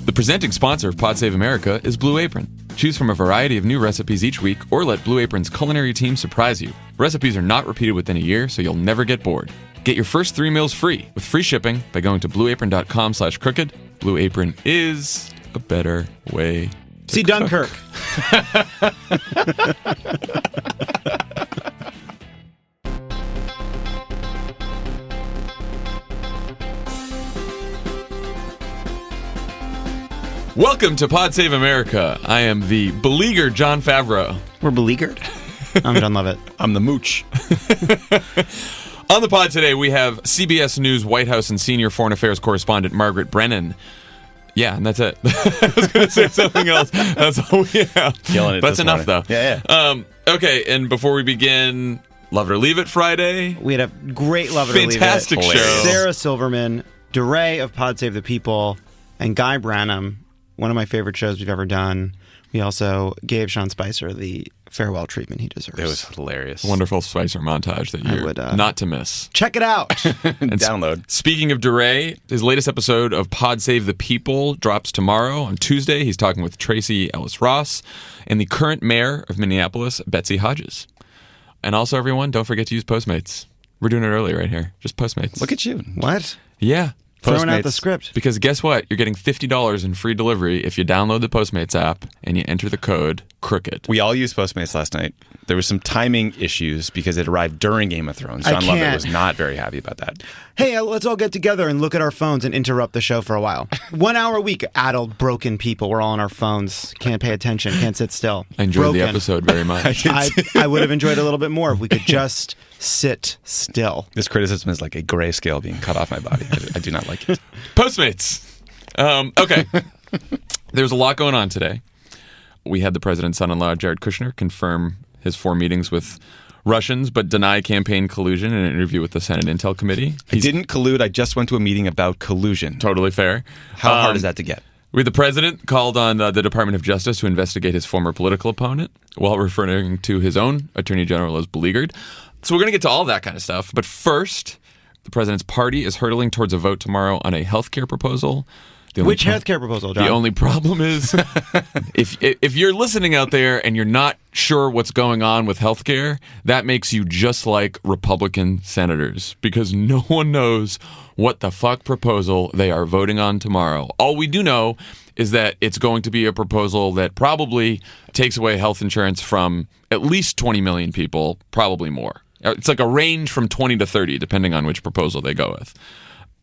The presenting sponsor of Pod Save America is Blue Apron. Choose from a variety of new recipes each week or let Blue Apron's culinary team surprise you. Recipes are not repeated within a year, so you'll never get bored. Get your first 3 meals free with free shipping by going to blueapron.com/crooked. Blue Apron is a better way to See cook. Dunkirk. Welcome to Pod Save America. I am the beleaguered John Favreau. We're beleaguered. I'm John Lovett. I'm the Mooch. On the pod today, we have CBS News White House and senior foreign affairs correspondent Margaret Brennan. Yeah, and that's it. I was going to say something else. That's all we have. Killing it. That's enough, morning. though. Yeah. Okay, and before we begin, Love it or Leave It Friday. We had a great Love It or Leave It. Fantastic show. Sarah Silverman, DeRay of Pod Save the People, and Guy Branum. One of my favorite shows we've ever done. We also gave Sean Spicer the farewell treatment he deserves. It was hilarious. Wonderful Spicer montage that you're not to miss. Check it out. Download. Speaking of DeRay, his latest episode of Pod Save the People drops tomorrow on Tuesday. He's talking with Tracy Ellis Ross and the current mayor of Minneapolis, Betsy Hodges. And also, everyone, don't forget to use Postmates. We're doing it early right here. Just Postmates. Look at you. What? Yeah. Throwing out Postmates. the script. Because guess what? You're getting $50 in free delivery if you download the Postmates app and you enter the code CROOKED. We all used Postmates last night. There was some timing issues because it arrived during Game of Thrones. John Lovett can't. was not very happy about that. Hey, let's all get together and look at our phones and interrupt the show for a while. 1 hour a week, addled, broken people. We're all on our phones. Can't pay attention. Can't sit still. I enjoyed the Broken. episode very much. I would have enjoyed it a little bit more if we could just sit still. This criticism is like a grayscale being cut off my body. I do not like it. Postmates. Okay. There's a lot going on today. We had the president's son-in-law, Jared Kushner, confirm his 4 meetings with Russians, but deny campaign collusion in an interview with the Senate Intel Committee. I didn't collude. I just went to a meeting about collusion. Totally fair. How hard is that to get? The president called on the Department of Justice to investigate his former political opponent while referring to his own attorney general as beleaguered. So we're going to get to all that kind of stuff. But first, the president's party is hurtling towards a vote tomorrow on a health care proposal. Which healthcare proposal, John? The only problem is, if you're listening out there and you're not sure what's going on with healthcare, that makes you just like Republican senators, because no one knows what the fuck proposal they are voting on tomorrow. All we do know is that it's going to be a proposal that probably takes away health insurance from at least 20 million people, probably more. It's like a range from 20 to 30, depending on which proposal they go with.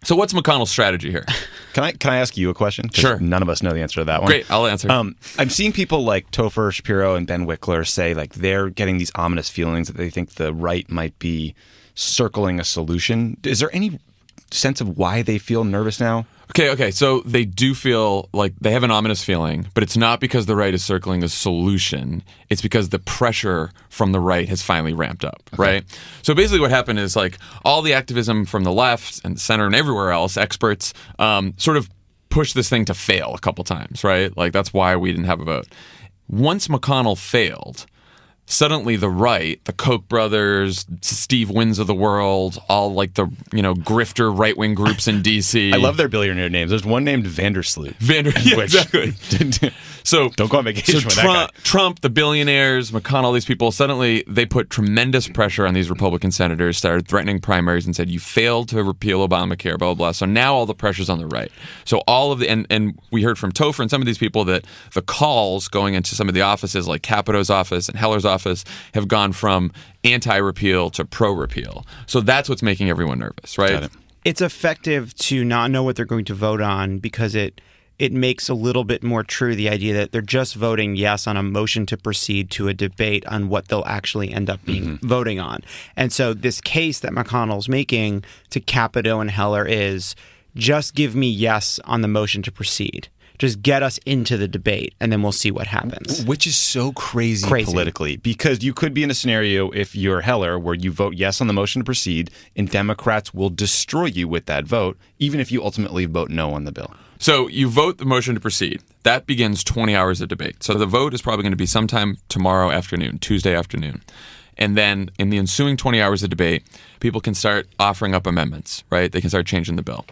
So what's McConnell's strategy here? Can I ask you a question? 'Cause Sure. None of us know the answer to that one. Great, I'll answer. I'm seeing people like Topher Shapiro and Ben Wickler say like they're getting these ominous feelings that they think the right might be circling a solution. Is there any sense of why they feel nervous now? Okay. So they do feel like they have an ominous feeling, but it's not because the right is circling a solution. It's because the pressure from the right has finally ramped up, right? So basically what happened is like all the activism from the left and the center and everywhere else, experts, sort of pushed this thing to fail a couple times, right? Like that's why we didn't have a vote. Once McConnell failed, suddenly the right, the Koch brothers, Steve Winns of the world, all like the, grifter right-wing groups in D.C. I love their billionaire names. There's one named Vandersloot. Yeah, exactly. So Don't go on vacation with that guy. Trump, the billionaires, McConnell, these people, suddenly they put tremendous pressure on these Republican senators, started threatening primaries and said, you failed to repeal Obamacare, blah, blah, blah. So now all the pressure's on the right. So all of the, and we heard from Topher and some of these people that the calls going into some of the offices like Capito's office and Heller's office have gone from anti-repeal to pro-repeal. So that's what's making everyone nervous, right? Got it. It's effective to not know what they're going to vote on because it makes a little bit more true the idea that they're just voting yes on a motion to proceed to a debate on what they'll actually end up being voting on. And so this case that McConnell's making to Capito and Heller is just give me yes on the motion to proceed. Just get us into the debate, and then we'll see what happens. Which is so crazy politically, because you could be in a scenario if you're Heller where you vote yes on the motion to proceed, and Democrats will destroy you with that vote, even if you ultimately vote no on the bill. So you vote the motion to proceed. That begins 20 hours of debate. So the vote is probably going to be sometime tomorrow afternoon, Tuesday afternoon. And then in the ensuing 20 hours of debate, people can start offering up amendments, right? They can start changing the bill.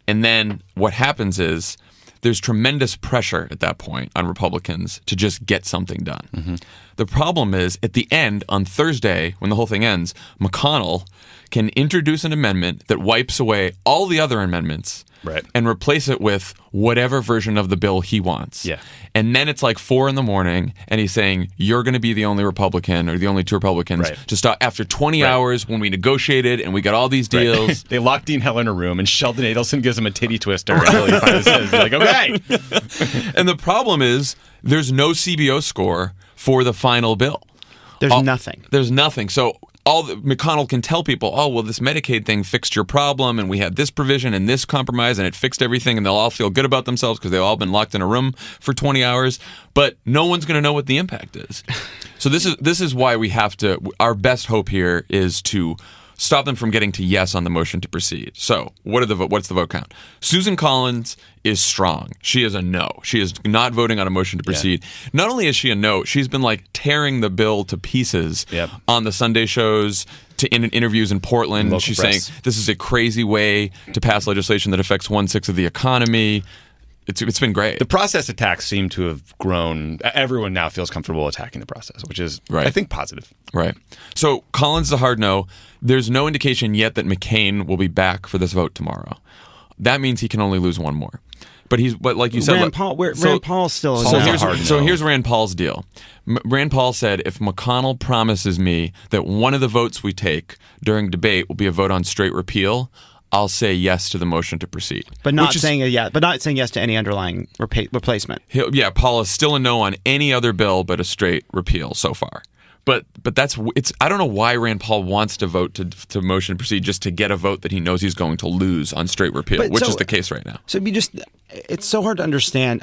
And then what happens is there's tremendous pressure at that point on Republicans to just get something done. Mm-hmm. The problem is, at the end, on Thursday, when the whole thing ends, McConnell can introduce an amendment that wipes away all the other amendments and replace it with whatever version of the bill he wants. Yeah. And then it's like 4 a.m, and he's saying, you're going to be the only Republican or the only 2 Republicans to stop after 20 hours when we negotiated and we got all these deals. They lock Dean Heller in a room, and Sheldon Adelson gives him a titty twister until he finally says, like, okay. And the problem is, there's no CBO score for the final bill. There's nothing. There's nothing. So McConnell can tell people, oh, well, this Medicaid thing fixed your problem, and we had this provision and this compromise, and it fixed everything, and they'll all feel good about themselves because they've all been locked in a room for 20 hours. But no one's going to know what the impact is. So this is why we have to. Our best hope here is to stop them from getting to yes on the motion to proceed. So what's the vote count? Susan Collins is strong. She is a no. She is not voting on a motion to proceed. Yeah. Not only is she a no, she's been like tearing the bill to pieces on the Sunday shows, in interviews in Portland. Local she's press. saying this is a crazy way to pass legislation that affects 1/6 of the economy. It's been great. The process attacks seem to have grown. Everyone now feels comfortable attacking the process, which is, I think, positive. Right. So Collins is a hard no. There's no indication yet that McCain will be back for this vote tomorrow. That means he can only lose one more. But like you said, Rand Paul's still so here's Rand Paul's deal. Rand Paul said, if McConnell promises me that one of the votes we take during debate will be a vote on straight repeal, I'll say yes to the motion to proceed. But not saying yes to any underlying replacement. Paul is still a no on any other bill but a straight repeal so far. But I don't know why Rand Paul wants to vote to motion to proceed just to get a vote that he knows he's going to lose on straight repeal, which is the case right now. So it's so hard to understand.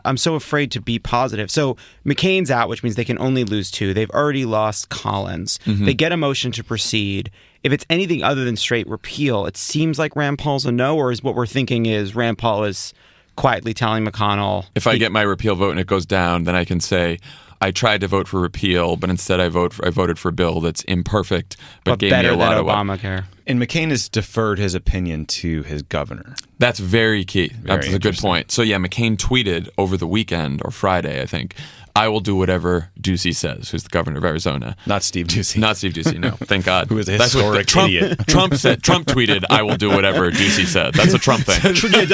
I'm so afraid to be positive. So McCain's out, which means they can only lose 2. They've already lost Collins. Mm-hmm. They get a motion to proceed. If it's anything other than straight repeal, it seems like Rand Paul's a no, or is what we're thinking is Rand Paul is quietly telling McConnell, if I get my repeal vote and it goes down, then I can say, I tried to vote for repeal, but instead I voted for a bill that's imperfect, but gave me a lot of Obamacare. And McCain has deferred his opinion to his governor. That's very key. That's a good point. So McCain tweeted over the weekend or Friday, I think, I will do whatever Ducey says, who's the governor of Arizona. Not Steve Ducey. Not Steve Ducey, no. Thank God. Who is a historic idiot. Trump tweeted, I will do whatever Ducey said. That's a Trump thing. Trump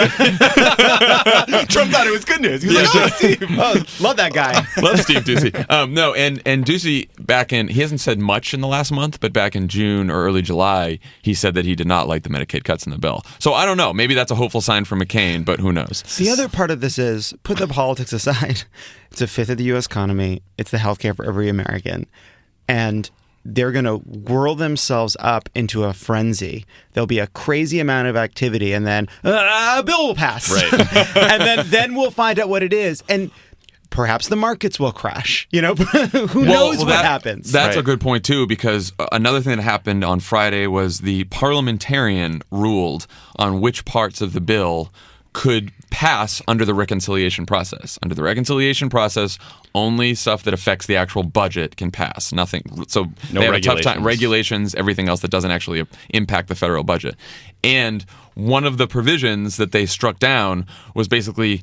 thought it was good news. He was like, Steve. Love that guy. Love Steve Ducey. No, and Ducey, he hasn't said much in the last month, but back in June or early July, he said that he did not like the Medicaid cuts in the bill. So I don't know. Maybe that's a hopeful sign for McCain, but who knows? The other part of this is, put the politics aside, it's a fifth of the U.S. economy. It's the healthcare for every American. And they're going to whirl themselves up into a frenzy. There'll be a crazy amount of activity, and then a bill will pass. Right. And then we'll find out what it is. And perhaps the markets will crash. Who knows what happens? That's a good point, too, because another thing that happened on Friday was the parliamentarian ruled on which parts of the bill could pass under the reconciliation process. Under the reconciliation process, only stuff that affects the actual budget can pass. Nothing. So they have a tough time. Regulations, everything else that doesn't actually impact the federal budget. And one of the provisions that they struck down was basically,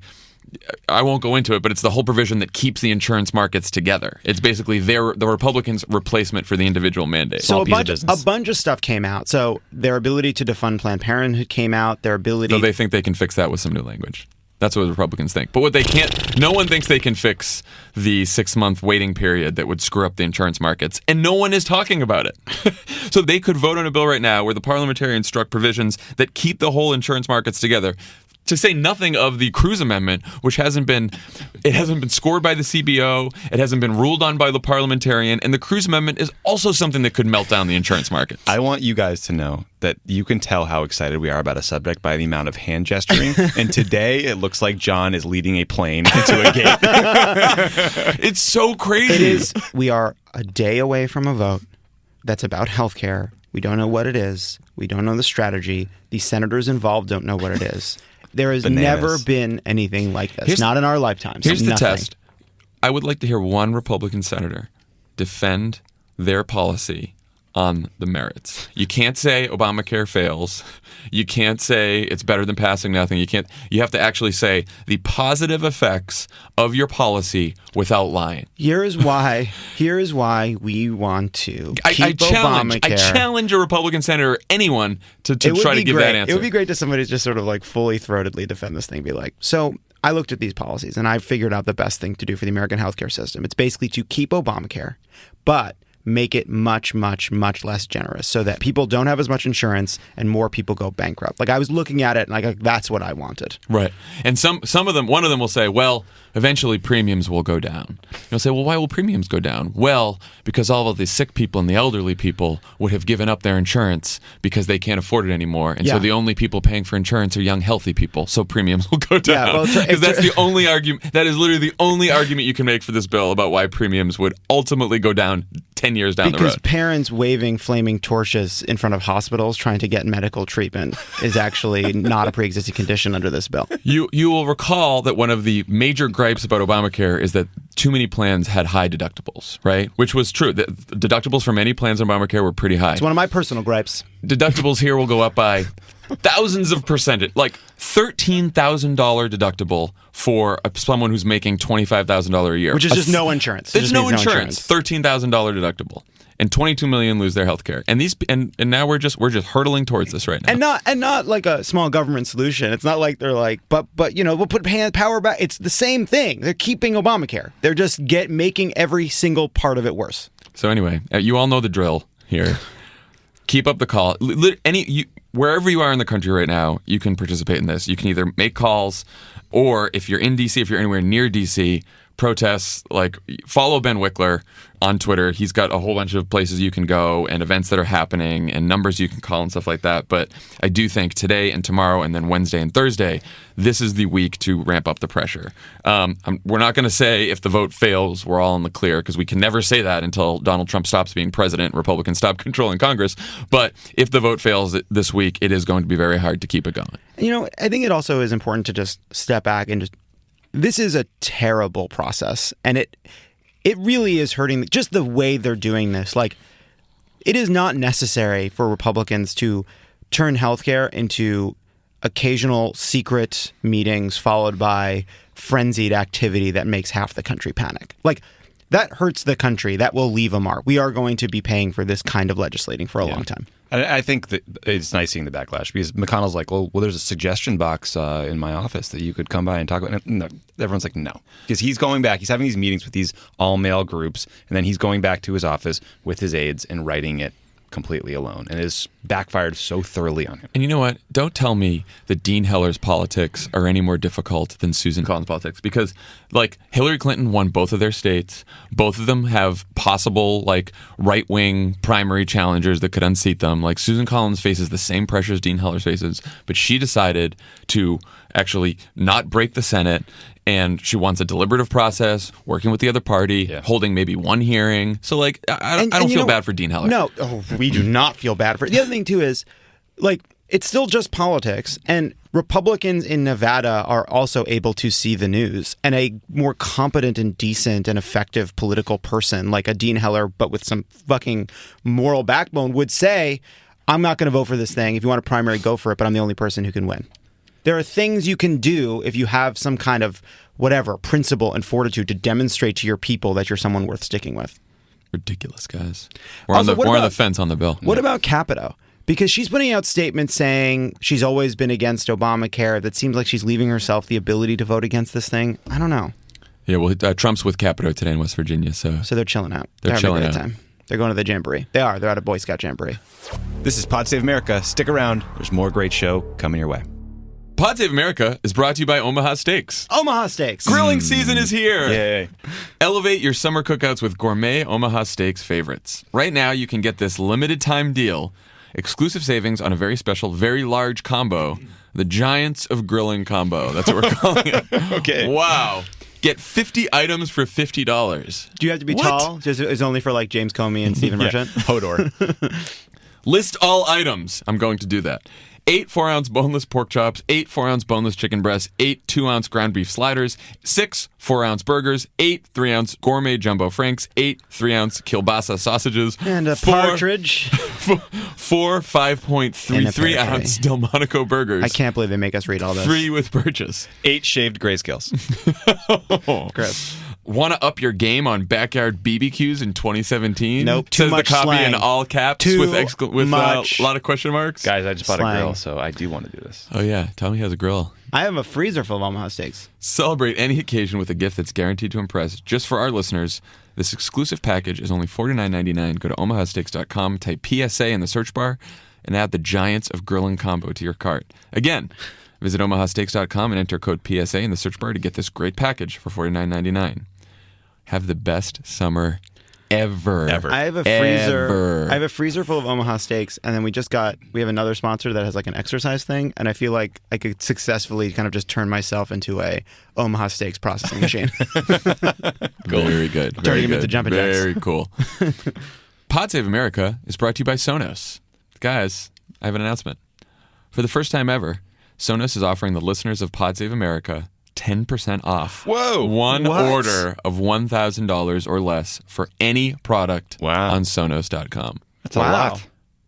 I won't go into it, but it's the whole provision that keeps the insurance markets together. It's basically the Republicans' replacement for the individual mandate. So a bunch of stuff came out. So their ability to defund Planned Parenthood came out. Their ability. So they think they can fix that with some new language. That's what the Republicans think. But what they can't, no one thinks they can fix the 6-month waiting period that would screw up the insurance markets. And no one is talking about it. So they could vote on a bill right now where the parliamentarians struck provisions that keep the whole insurance markets together. To say nothing of the Cruz Amendment, which hasn't been scored by the CBO, it hasn't been ruled on by the parliamentarian, and the Cruz Amendment is also something that could melt down the insurance market. I want you guys to know that you can tell how excited we are about a subject by the amount of hand gesturing. And today, it looks like John is leading a plane into a gate. It's so crazy. It is. We are a day away from a vote that's about healthcare. We don't know what it is. We don't know the strategy. The senators involved don't know what it is. There has never been anything like this. Not in our lifetimes. Here's the test. I would like to hear one Republican senator defend their policy on the merits. You can't say Obamacare fails. You can't say it's better than passing nothing. You have to actually say the positive effects of your policy without lying. Here is why we want to keep Obamacare. I challenge a Republican senator or anyone to try to give that answer. It would be great to somebody just sort of like fully throatedly defend this thing, be like, so I looked at these policies and I figured out the best thing to do for the American healthcare system. It's basically to keep Obamacare, but make it much, much, much less generous so that people don't have as much insurance and more people go bankrupt. Like, I was looking at it and like that's what I wanted. Right. And some of them, one of them will say, well, eventually premiums will go down. You'll say, well, why will premiums go down? Well, because all of the sick people and the elderly people would have given up their insurance because they can't afford it anymore. And so the only people paying for insurance are young, healthy people. So premiums will go down. Because that's the only argument. That is literally the only argument you can make for this bill about why premiums would ultimately go down 10 years down the road. Because parents waving flaming torches in front of hospitals trying to get medical treatment is actually not a pre-existing condition under this bill. You will recall that one of the major gripes about Obamacare is that too many plans had high deductibles, right? Which was true. The deductibles for many plans in Obamacare were pretty high. It's one of my personal gripes. Deductibles here will go up by thousands of percentage, like $13,000 deductible for someone who's making $25,000 a year. Which is just no insurance. There's no insurance. $13,000 deductible. And 22 million lose their health care. And now we're just hurtling towards this right now. And not like a small government solution. It's not like they're like, but we'll put power back. It's the same thing. They're keeping Obamacare. They're just making every single part of it worse. So anyway, you all know the drill here. Keep up the call. Wherever you are in the country right now, you can participate in this. You can either make calls, or if you're in D.C., if you're anywhere near D.C., protests, like follow Ben Wickler on Twitter. He's got a whole bunch of places you can go and events that are happening and numbers you can call and stuff like that. But I do think today and tomorrow and then Wednesday and Thursday, this is the week to ramp up the pressure. We're not going to say if the vote fails, we're all in the clear, because we can never say that until Donald Trump stops being president, Republicans stop controlling Congress. But if the vote fails this week, it is going to be very hard to keep it going. I think it also is important to just step back and this is a terrible process, and it really is hurting just the way they're doing this. Like, it is not necessary for Republicans to turn healthcare into occasional secret meetings followed by frenzied activity that makes half the country panic. Like, that hurts the country. That will leave a mark. We are going to be paying for this kind of legislating for a long time. I think that it's nice seeing the backlash, because McConnell's like, well, there's a suggestion box in my office that you could come by and talk about. No, everyone's like, no. Because he's going back, he's having these meetings with these all-male groups, and then he's going back to his office with his aides and writing it completely alone, and it has backfired so thoroughly on him. And you know what? Don't tell me that Dean Heller's politics are any more difficult than Susan Collins' politics, because, like, Hillary Clinton won both of their states. Both of them have possible, like, right-wing primary challengers that could unseat them. Like, Susan Collins faces the same pressures Dean Heller faces, but she decided to actually not break the Senate, and she wants a deliberative process, working with the other party, holding maybe one hearing. So, like, I don't feel bad for Dean Heller. No, we do not feel bad for it. The other thing, too, is, like, it's still just politics, and Republicans in Nevada are also able to see the news, and a more competent and decent and effective political person, like a Dean Heller, but with some fucking moral backbone, would say, I'm not going to vote for this thing. If you want a primary, go for it, but I'm the only person who can win. There are things you can do if you have some kind of whatever principle and fortitude to demonstrate to your people that you're someone worth sticking with. Ridiculous, guys. We're on the fence on the bill. What about Capito? Because she's putting out statements saying she's always been against Obamacare. That seems like she's leaving herself the ability to vote against this thing. I don't know. Yeah, well, Trump's with Capito today in West Virginia, so they're chilling out. They're chilling out. Time. They're going to the jamboree. They're at a Boy Scout jamboree. This is Pod Save America. Stick around. There's more great show coming your way. Pod Save America is brought to you by Omaha Steaks. Omaha Steaks. Grilling season is here. Yay. Elevate your summer cookouts with gourmet Omaha Steaks favorites. Right now, you can get this limited time deal. Exclusive savings on a very special, very large combo. The Giants of Grilling combo. That's what we're calling it. Okay. Wow. Get 50 items for $50. Do you have to be tall? It's only for like James Comey and Stephen Merchant? Hodor. List all items. I'm going to do that. 8 4-ounce boneless pork chops, 8 4-ounce boneless chicken breasts, 8 2-ounce ground beef sliders, 6 4-ounce burgers, 8 3-ounce gourmet jumbo franks, 8 3-ounce kielbasa sausages, And a 4 partridge. 4 5.33-ounce Delmonico burgers. I can't believe they make us read all this. Free with purchase. 8 shaved grayscales. Gross. Want to up your game on backyard BBQs in 2017? Nope, too Says much the copy slang. in all caps Too with much. a lot of question marks. Guys, I just bought Slang. a grill, so I do want to do this. Oh yeah, Tommy has a grill. I have a freezer full of Omaha steaks. Celebrate any occasion with a gift that's guaranteed to impress. Just for our listeners, this exclusive package is only $49.99. Go to omahasteaks.com, type PSA in the search bar, and add the Giants of Grilling combo to your cart. Again, visit omahasteaks.com and enter code PSA in the search bar to get this great package for $49.99. Have the best summer ever. I have a freezer. Ever. I have a freezer full of Omaha steaks, and then we have another sponsor that has like an exercise thing, and I feel like I could successfully kind of just turn myself into a Omaha steaks processing machine. Very good. Turning Very him into good. jumping jacks. Very cool. Pod Save America is brought to you by Sonos. Guys, I have an announcement. For the first time ever, Sonos is offering the listeners of Pod Save America 10% off. Whoa, One what? order of $1,000 or less for any product Wow. on Sonos.com. That's a Wow. lot.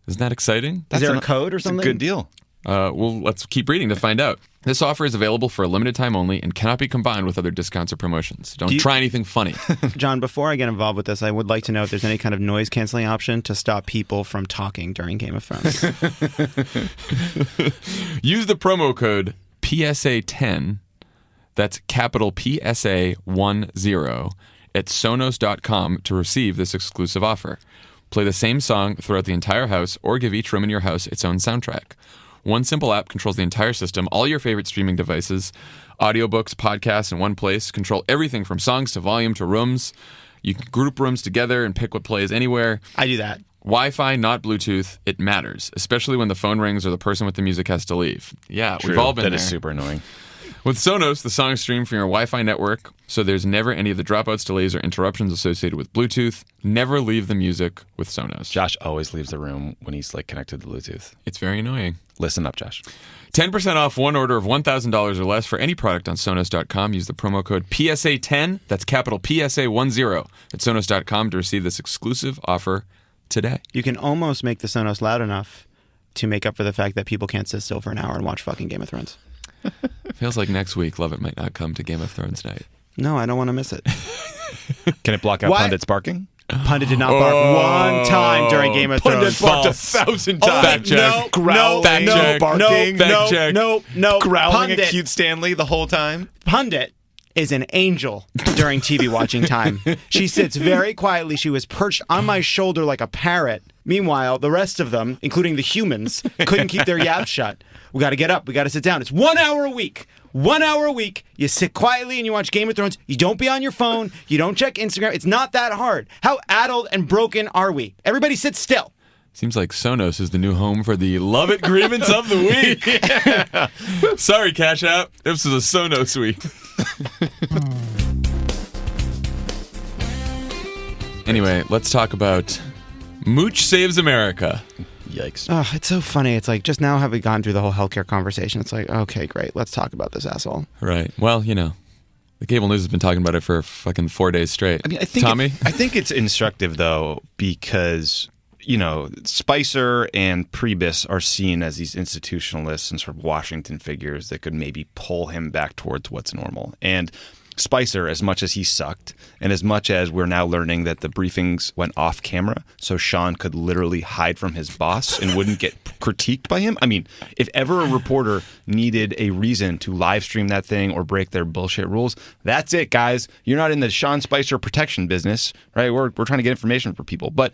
Isn't that exciting? Is there a an- code or That's a something? good deal. Well, let's keep reading to find out. This offer is available for a limited time only and cannot be combined with other discounts or promotions. Don't Do you- try anything funny. John, before I get involved with this, I would like to know if there's any kind of noise canceling option to stop people from talking during Game of Thrones. Use the promo code PSA10, that's capital PSA10, at Sonos.com to receive this exclusive offer. Play the same song throughout the entire house or give each room in your house its own soundtrack. One simple app controls the entire system, all your favorite streaming devices, audiobooks, podcasts in one place. Control everything from songs to volume to rooms. You can group rooms together and pick what plays anywhere. I do that. Wi-Fi, not Bluetooth. It matters, especially when the phone rings or the person with the music has to leave. Yeah, we've all been That there. is super annoying. With Sonos, the songs stream from your Wi-Fi network, so there's never any of the dropouts, delays, or interruptions associated with Bluetooth. Never leave the music with Sonos. Josh always leaves the room when he's like connected to Bluetooth. It's very annoying. Listen up, Josh. 10% off one order of $1,000 or less for any product on Sonos.com. Use the promo code PSA10, that's capital PSA10, at Sonos.com to receive this exclusive offer today. You can almost make the Sonos loud enough to make up for the fact that people can't sit still for an hour and watch fucking Game of Thrones. Feels like next week Lovett might not come to Game of Thrones night. No, I don't want to miss it. Can it block out What? pundits barking? Pundit did not bark one time during Game of Thrones. barked 1,000 times. Fact check. No, Growling, Fact check. barking, Fact check. no. growling at Pundit, cute Stanley the whole time. Pundit is an angel during TV watching time. She sits very quietly. She was perched on my shoulder like a parrot. Meanwhile, the rest of them, including the humans, couldn't keep their yaps shut. We got to get up. We got to sit down. It's 1 hour a week. 1 hour a week. You sit quietly and you watch Game of Thrones. You don't be on your phone. You don't check Instagram. It's not that hard. How addled and broken are we? Everybody sit still. Seems like Sonos is the new home for the Love It grievance of the week. Sorry, Cash App. This is a Sonos week. Anyway, let's talk about Mooch Saves America. Yikes. Oh, it's so funny. It's like just now have we gone through the whole healthcare conversation. It's like, okay, great. Let's talk about this asshole. Right. Well, you know, the cable news has been talking about it for fucking 4 days straight. I mean, I think Tommy? I think it's instructive though because you know Spicer and Priebus are seen as these institutionalists and sort of Washington figures that could maybe pull him back towards what's normal. And Spicer, as much as he sucked, and as much as we're now learning that the briefings went off camera, so Sean could literally hide from his boss and wouldn't get critiqued by him. I mean, if ever a reporter needed a reason to live stream that thing or break their bullshit rules, that's it, guys. You're not in the Sean Spicer protection business, right? We're trying to get information for people. But,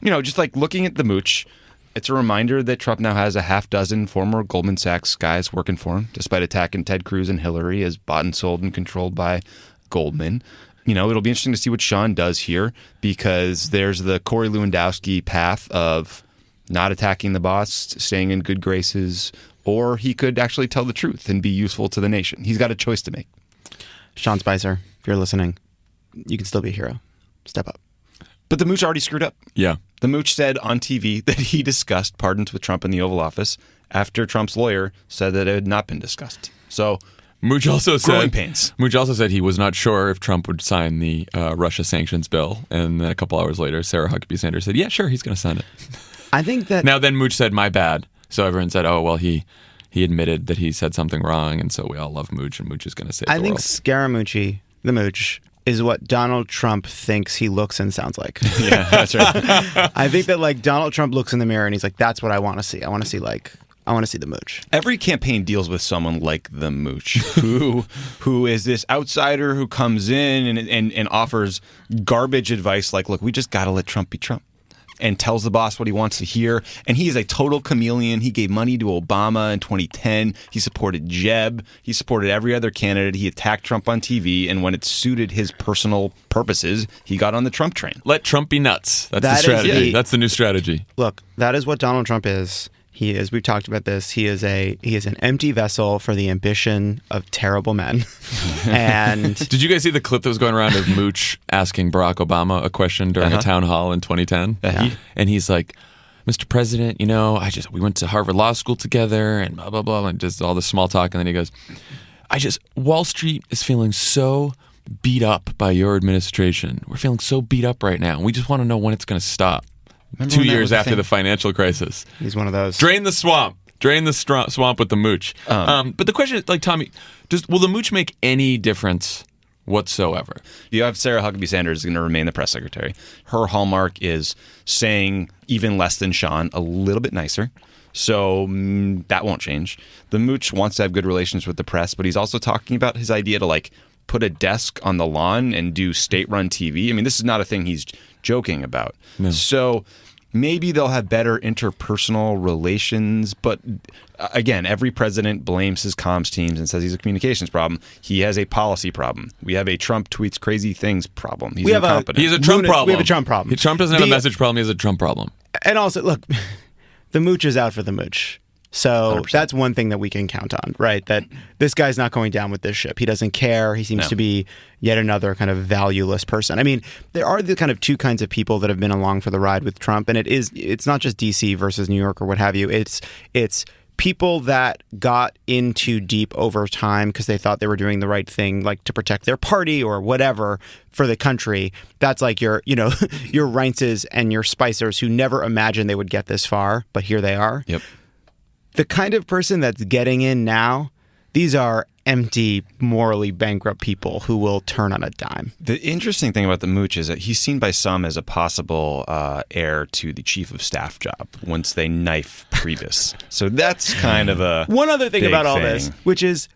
you know, just like looking at the Mooch, it's a reminder that Trump now has a half dozen former Goldman Sachs guys working for him, despite attacking Ted Cruz and Hillary as bought and sold and controlled by Goldman. You know, it'll be interesting to see what Sean does here because there's the Corey Lewandowski path of not attacking the boss, staying in good graces, or he could actually tell the truth and be useful to the nation. He's got a choice to make. Sean Spicer, if you're listening, you can still be a hero. Step up. But the Mooch already screwed up. Yeah. The Mooch said on TV that he discussed pardons with Trump in the Oval Office after Trump's lawyer said that it had not been discussed. So Mooch also growing pains. Mooch also said he was not sure if Trump would sign the Russia sanctions bill, and then a couple hours later, Sarah Huckabee Sanders said, "Yeah, sure, he's going to sign it." I think that Now then, Mooch said, "My bad." So everyone said, "Oh, well, he admitted that he said something wrong, and so we all love Mooch, and Mooch is going to save the I think world." Scaramucci, the Mooch, is what Donald Trump thinks he looks and sounds like. Yeah, that's right. I think that like Donald Trump looks in the mirror and he's like, "That's what I want to see. I want to see the Mooch." Every campaign deals with someone like the Mooch, who is this outsider who comes in and offers garbage advice like, look, we just got to let Trump be Trump, and tells the boss what he wants to hear. And he is a total chameleon. He gave money to Obama in 2010. He supported Jeb. He supported every other candidate. He attacked Trump on TV. And when it suited his personal purposes, he got on the Trump train. Let Trump be nuts. That's That the is strategy. the- That's the new strategy. Look, that is what Donald Trump is. He is. We've talked about this. He is an empty vessel for the ambition of terrible men. And Did you guys see the clip that was going around of Mooch asking Barack Obama a question during a town hall in 2010? And he's like, "Mr. President, we went to Harvard Law School together and blah, blah, blah," and just all this small talk. And then he goes, Wall Street is feeling so beat up by your administration. We're feeling so beat up right now. And we just want to know when it's going to stop. Remember 2 when that years was a after thing? the financial crisis. he's one of those. Drain the swamp. Drain the swamp with the Mooch. But the question is, like, Tommy, will the Mooch make any difference whatsoever? You have Sarah Huckabee Sanders is going to remain the press secretary. Her hallmark is saying even less than Sean, a little bit nicer. So that won't change. The Mooch wants to have good relations with the press, but he's also talking about his idea to like put a desk on the lawn and do state-run TV. I mean, this is not a thing he's joking about. No. So maybe they'll have better interpersonal relations. But again, every president blames his comms teams and says he's a communications problem. He has a policy problem. We have a Trump tweets crazy things problem. He's incompetent. He has a Trump problem. We have a Trump problem. Trump doesn't have a message problem. He has a Trump problem. And also, look, the Mooch is out for the Mooch. So 100%. that's one thing that we can count on, right? That this guy's not going down with this ship. He doesn't care. He seems to be yet another kind of valueless person. I mean, there are the kind of two kinds of people that have been along for the ride with Trump, and it's not just DC versus New York or what have you. It's people that got in too deep over time because they thought they were doing the right thing, like to protect their party or whatever for the country. That's like your your Reinces and your Spicers who never imagined they would get this far, but here they are. Yep. The kind of person that's getting in now, these are empty, morally bankrupt people who will turn on a dime. The interesting thing about the Mooch is that he's seen by some as a possible heir to the chief of staff job once they knife Priebus. So that's kind of a One other thing big about all thing. this, which is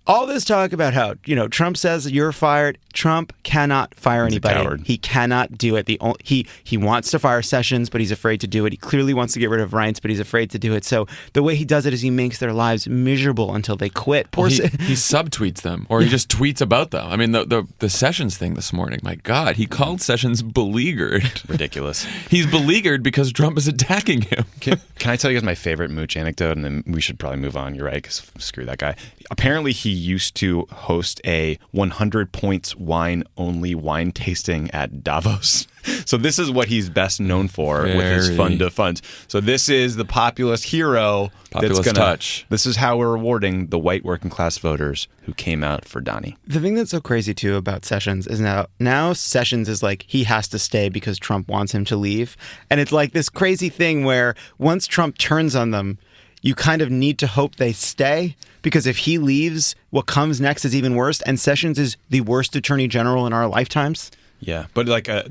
all this talk about how, Trump says you're fired. Trump cannot fire He's a anybody. coward. He cannot do it. He wants to fire Sessions, but he's afraid to do it. He clearly wants to get rid of Reince, but he's afraid to do it. So the way he does it is he makes their lives miserable until they quit. He subtweets them, or he just tweets about them. I mean, the Sessions thing this morning, my God, he called Sessions beleaguered. Ridiculous. He's beleaguered because Trump is attacking him. Can I tell you guys my favorite Mooch anecdote? And then we should probably move on. You're right, because screw that guy. Apparently, he used to host a 100 points wine-only wine tasting at Davos. So this is what he's best known for with his Very. fund of funds. So this is the populist hero. Populist touch. This is how we're rewarding the white working class voters who came out for Donnie. The thing that's so crazy, too, about Sessions is now Sessions is like he has to stay because Trump wants him to leave. And it's like this crazy thing where once Trump turns on them, you kind of need to hope they stay, because if he leaves, what comes next is even worse. And Sessions is the worst attorney general in our lifetimes. Yeah, but like a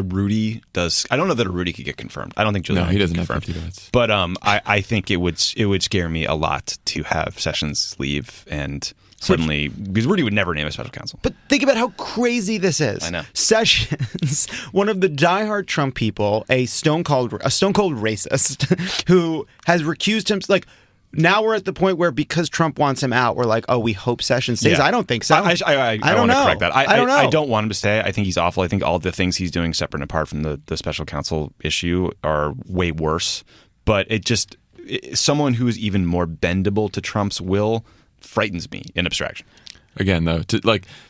Rudy does. I don't know that a Rudy could get confirmed. I don't think Giuliani No, he doesn't could have confirm. 50 votes. But I think it would scare me a lot to have Sessions leave and suddenly, because Rudy would never name a special counsel. But think about how crazy this is. I know. Sessions, one of the diehard Trump people, a stone cold racist, who has recused himself. Like, now we're at the point where because Trump wants him out, we're like, oh, we hope Sessions stays. Yeah. I don't think so. I don't want to know. correct that. I don't know. I don't want him to stay. I think he's awful. I think all the things he's doing separate and apart from the special counsel issue are way worse. But someone who is even more bendable to Trump's will frightens me in abstraction. Again, though, to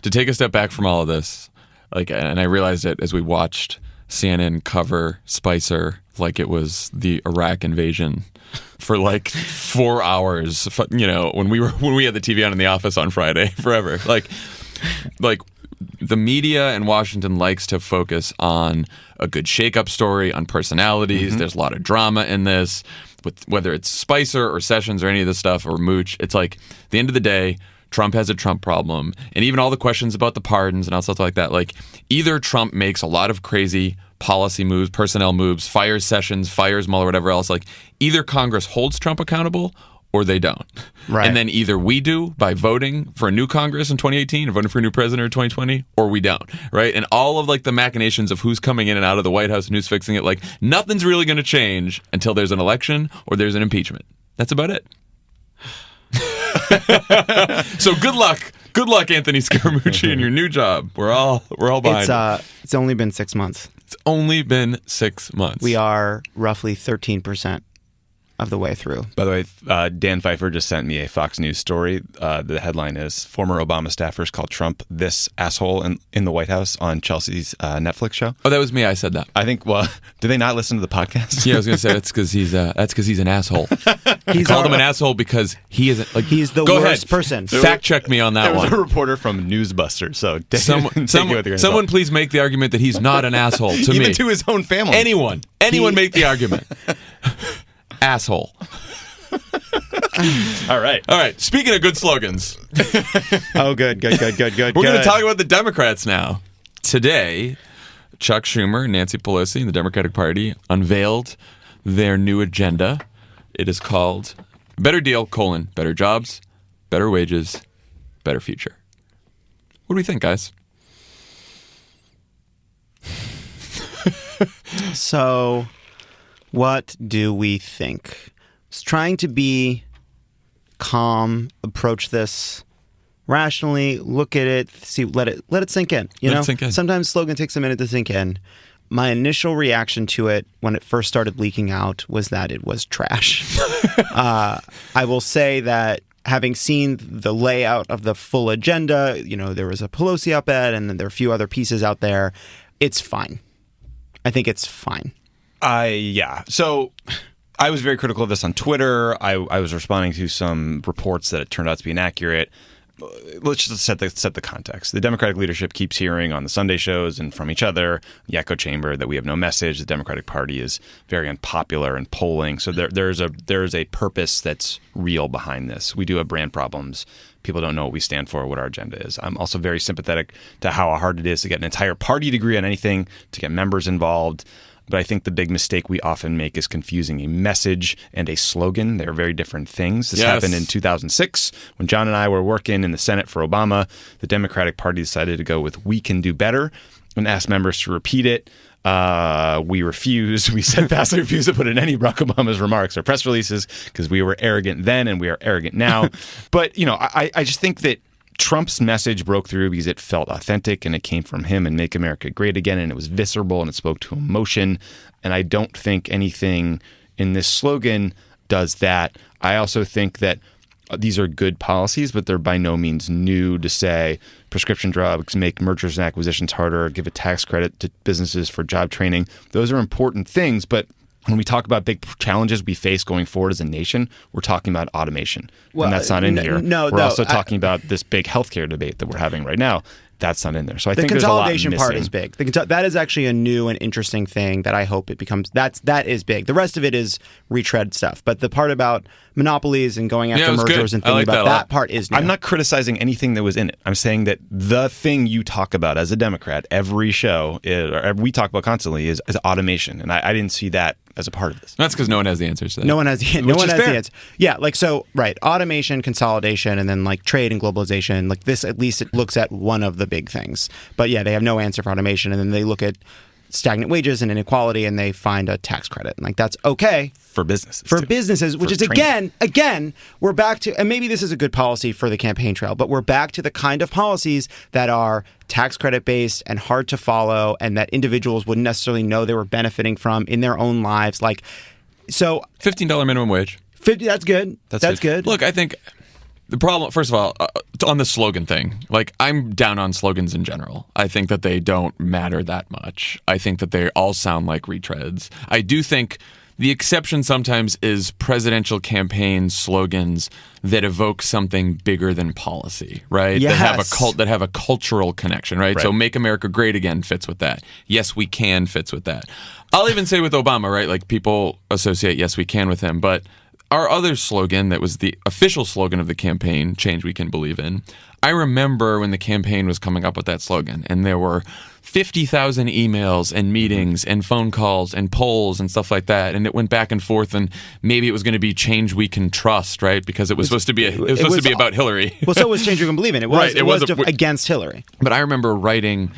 take a step back from all of this, and I realized it as we watched CNN cover Spicer like it was the Iraq invasion for like 4 hours, when we had the TV on in the office on Friday forever. Like the media in Washington likes to focus on a good shakeup story, on personalities. There's a lot of drama in this, with whether it's Spicer or Sessions or any of this stuff or Mooch. It's like at the end of the day, Trump has a Trump problem. And even all the questions about the pardons and all stuff like that, like either Trump makes a lot of crazy policy moves, personnel moves, fires Sessions, fires Mueller, whatever else, like either Congress holds Trump accountable or they don't. Right. And then either we do by voting for a new Congress in 2018 or voting for a new president in 2020, or we don't, right? And all of like the machinations of who's coming in and out of the White House and who's fixing it, like nothing's really going to change until there's an election or there's an impeachment. That's about it. So good luck, Anthony Scaramucci, in your new job. We're all behind. It's only been 6 months. It's only been 6 months. We are roughly 13% of the way through. By the way, Dan Pfeiffer just sent me a Fox News story. The headline is "Former Obama staffers call Trump this asshole in the White House" on Chelsea's Netflix show. Oh, that was me. I said that. I think. Well, do they not listen to the podcast? Yeah, I was going to say that's because he's an assohole. He called him an asshole because he isn't like he's the go worst ahead. person. Fact check me on that There was one. a reporter from Newsbuster. So Someone please make the argument that he's not an asshole to even me. to his own family. Anyone make the argument. Asshole. All right. Speaking of good slogans, Oh, good. we're going to talk about the Democrats now. Today, Chuck Schumer and Nancy Pelosi and the Democratic Party unveiled their new agenda. It is called Better Deal, Better Jobs, Better Wages, Better Future. What do we think, guys? So, what do we think? Just trying to be calm, approach this rationally, look at it, let it sink in. Let it sink in. Sometimes slogan takes a minute to sink in. My initial reaction to it when it first started leaking out was that it was trash. I will say that having seen the layout of the full agenda, there was a Pelosi op-ed and then there are a few other pieces out there. It's fine. I think it's fine. Yeah. So I was very critical of this on Twitter. I was responding to some reports that it turned out to be inaccurate. Let's just set the context. The Democratic leadership keeps hearing on the Sunday shows and from each other, the echo chamber, that we have no message. The Democratic Party is very unpopular in polling. So there's a purpose that's real behind this. We do have brand problems. People don't know what we stand for, what our agenda is. I'm also very sympathetic to how hard it is to get an entire party to agree on anything, to get members involved. But I think the big mistake we often make is confusing a message and a slogan. They're very different things. This happened in 2006 when John and I were working in the Senate for Obama. The Democratic Party decided to go with "We can do better" and asked members to repeat it. We refused. We steadfastly refused to put in any Barack Obama's remarks or press releases because we were arrogant then and we are arrogant now. But, I just think that Trump's message broke through because it felt authentic and it came from him and "Make America Great Again," and it was visceral and it spoke to emotion. And I don't think anything in this slogan does that. I also think that these are good policies, but they're by no means new to say prescription drugs, make mergers and acquisitions harder, give a tax credit to businesses for job training. Those are important things, but when we talk about big challenges we face going forward as a nation, we're talking about automation. Well, and that's not in here. We're also talking about about this big healthcare debate that we're having right now. That's not in there. So I the think there's a lot consolidation part is big. That is actually a new and interesting thing that I hope it becomes. That is big. The rest of it is retread stuff. But the part about monopolies and going after mergers and thinking about that part is new. I'm not criticizing anything that was in it. I'm saying that the thing you talk about as a Democrat every show, we talk about constantly, is automation. And I didn't see that as a part of this. That's because no one has the answers to that. No one has the answer. Yeah, right. Automation, consolidation, and then trade and globalization. This, at least it looks at one of the big things. But yeah, they have no answer for automation, and then they look at stagnant wages and inequality, and they find a tax credit. And that's okay. For businesses. For businesses, which is training. again, we're back to, and maybe this is a good policy for the campaign trail, but we're back to the kind of policies that are tax credit based and hard to follow, and that individuals wouldn't necessarily know they were benefiting from in their own lives. So $15 minimum wage. 50, that's good. That's good. Look, I think The problem, first of all, on the slogan thing, like I'm down on slogans in general. I think that they don't matter that much. I think that they all sound like retreads. I do think the exception sometimes is presidential campaign slogans that evoke something bigger than policy, right? Yes. That have a cultural connection, right? So "Make America Great Again" fits with that. "Yes, we can" fits with that. I'll even say with Obama, right? Like people associate "Yes, we can" with him, but our other slogan that was the official slogan of the campaign, "Change We Can Believe In," I remember when the campaign was coming up with that slogan, and there were 50,000 emails and meetings and phone calls and polls and stuff like that, and it went back and forth, and maybe it was going to be "Change We Can Trust," right? Because it was supposed to be about Hillary. Well, so was "Change We Can Believe In." It was, right, it was against Hillary. But I remember writing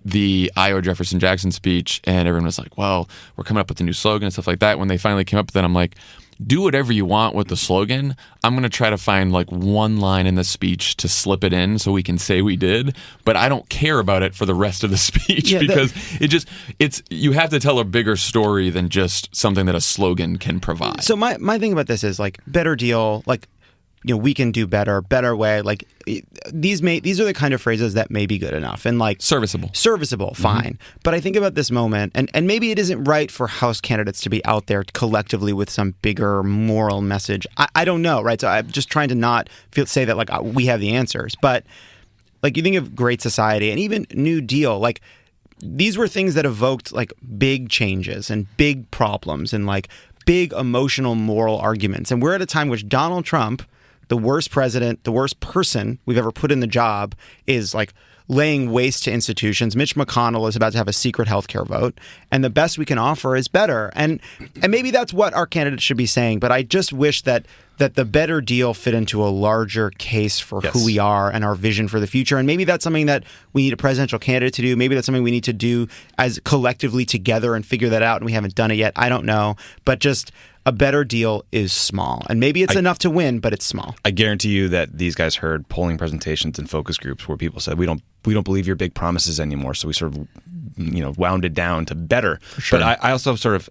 the Iowa Jefferson Jackson speech, and everyone was like, "Well, we're coming up with a new slogan" and stuff like that. When they finally came up with it, I'm like, do whatever you want with the slogan. I'm going to try to find like one line in the speech to slip it in so we can say we did, but I don't care about it for the rest of the speech because you have to tell a bigger story than just something that a slogan can provide. So my thing about this is like better deal, like, we can do better way. Like these are the kind of phrases that may be good enough and like serviceable, fine. But I think about this moment, and maybe it isn't right for House candidates to be out there collectively with some bigger moral message. I don't know, right? So I'm just trying to not say that like we have the answers. But like you think of Great Society and even New Deal, like these were things that evoked like big changes and big problems and like big emotional moral arguments. And we're at a time which Donald Trump, the worst president, the worst person we've ever put in the job, is like laying waste to institutions. Mitch McConnell is about to have a secret healthcare vote, and the best we can offer is better. And maybe that's what our candidates should be saying, but I just wish that the better deal fit into a larger case for who we are and our vision for the future. And maybe that's something that we need a presidential candidate to do. Maybe that's something we need to do as collectively together and figure that out, and we haven't done it yet. I don't know. But just a better deal is small. And maybe it's enough to win, but it's small. I guarantee you that these guys heard polling presentations and focus groups where people said, we don't believe your big promises anymore. So we sort of wound it down to better. Sure. But I also sort of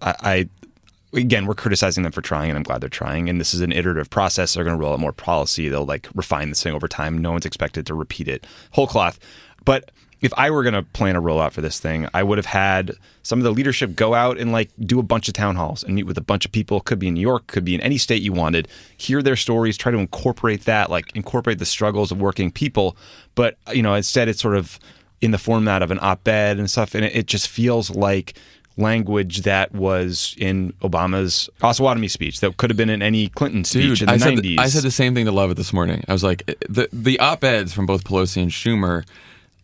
again, we're criticizing them for trying, and I'm glad they're trying. And this is an iterative process. They're going to roll out more policy. They'll like refine this thing over time. No one's expected to repeat it whole cloth. But if I were going to plan a rollout for this thing, I would have had some of the leadership go out and like do a bunch of town halls and meet with a bunch of people. Could be in New York, could be in any state you wanted. Hear their stories, try to incorporate the struggles of working people. But instead it's sort of in the format of an op-ed and stuff, and it just feels like language that was in Obama's Osawatomie speech that could have been in any Clinton speech in the 90s. I said the same thing to Lovett this morning. I was like, the op-eds from both Pelosi and Schumer,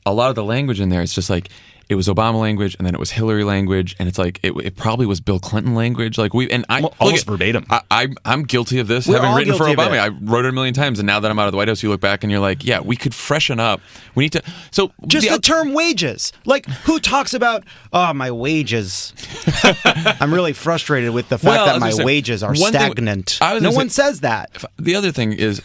a lot of the language in there, it's just like it was Obama language and then it was Hillary language, and it's like it probably was Bill Clinton language. Like almost verbatim. I'm guilty of this. We're having all written for guilty of Obama, it. I wrote it a million times, and now that I'm out of the White House, you look back and you're like, yeah, we could freshen up. We need to. So just the term wages. Like who talks about my wages? I'm really frustrated with the fact that my wages are stagnant. No one says that. The other thing is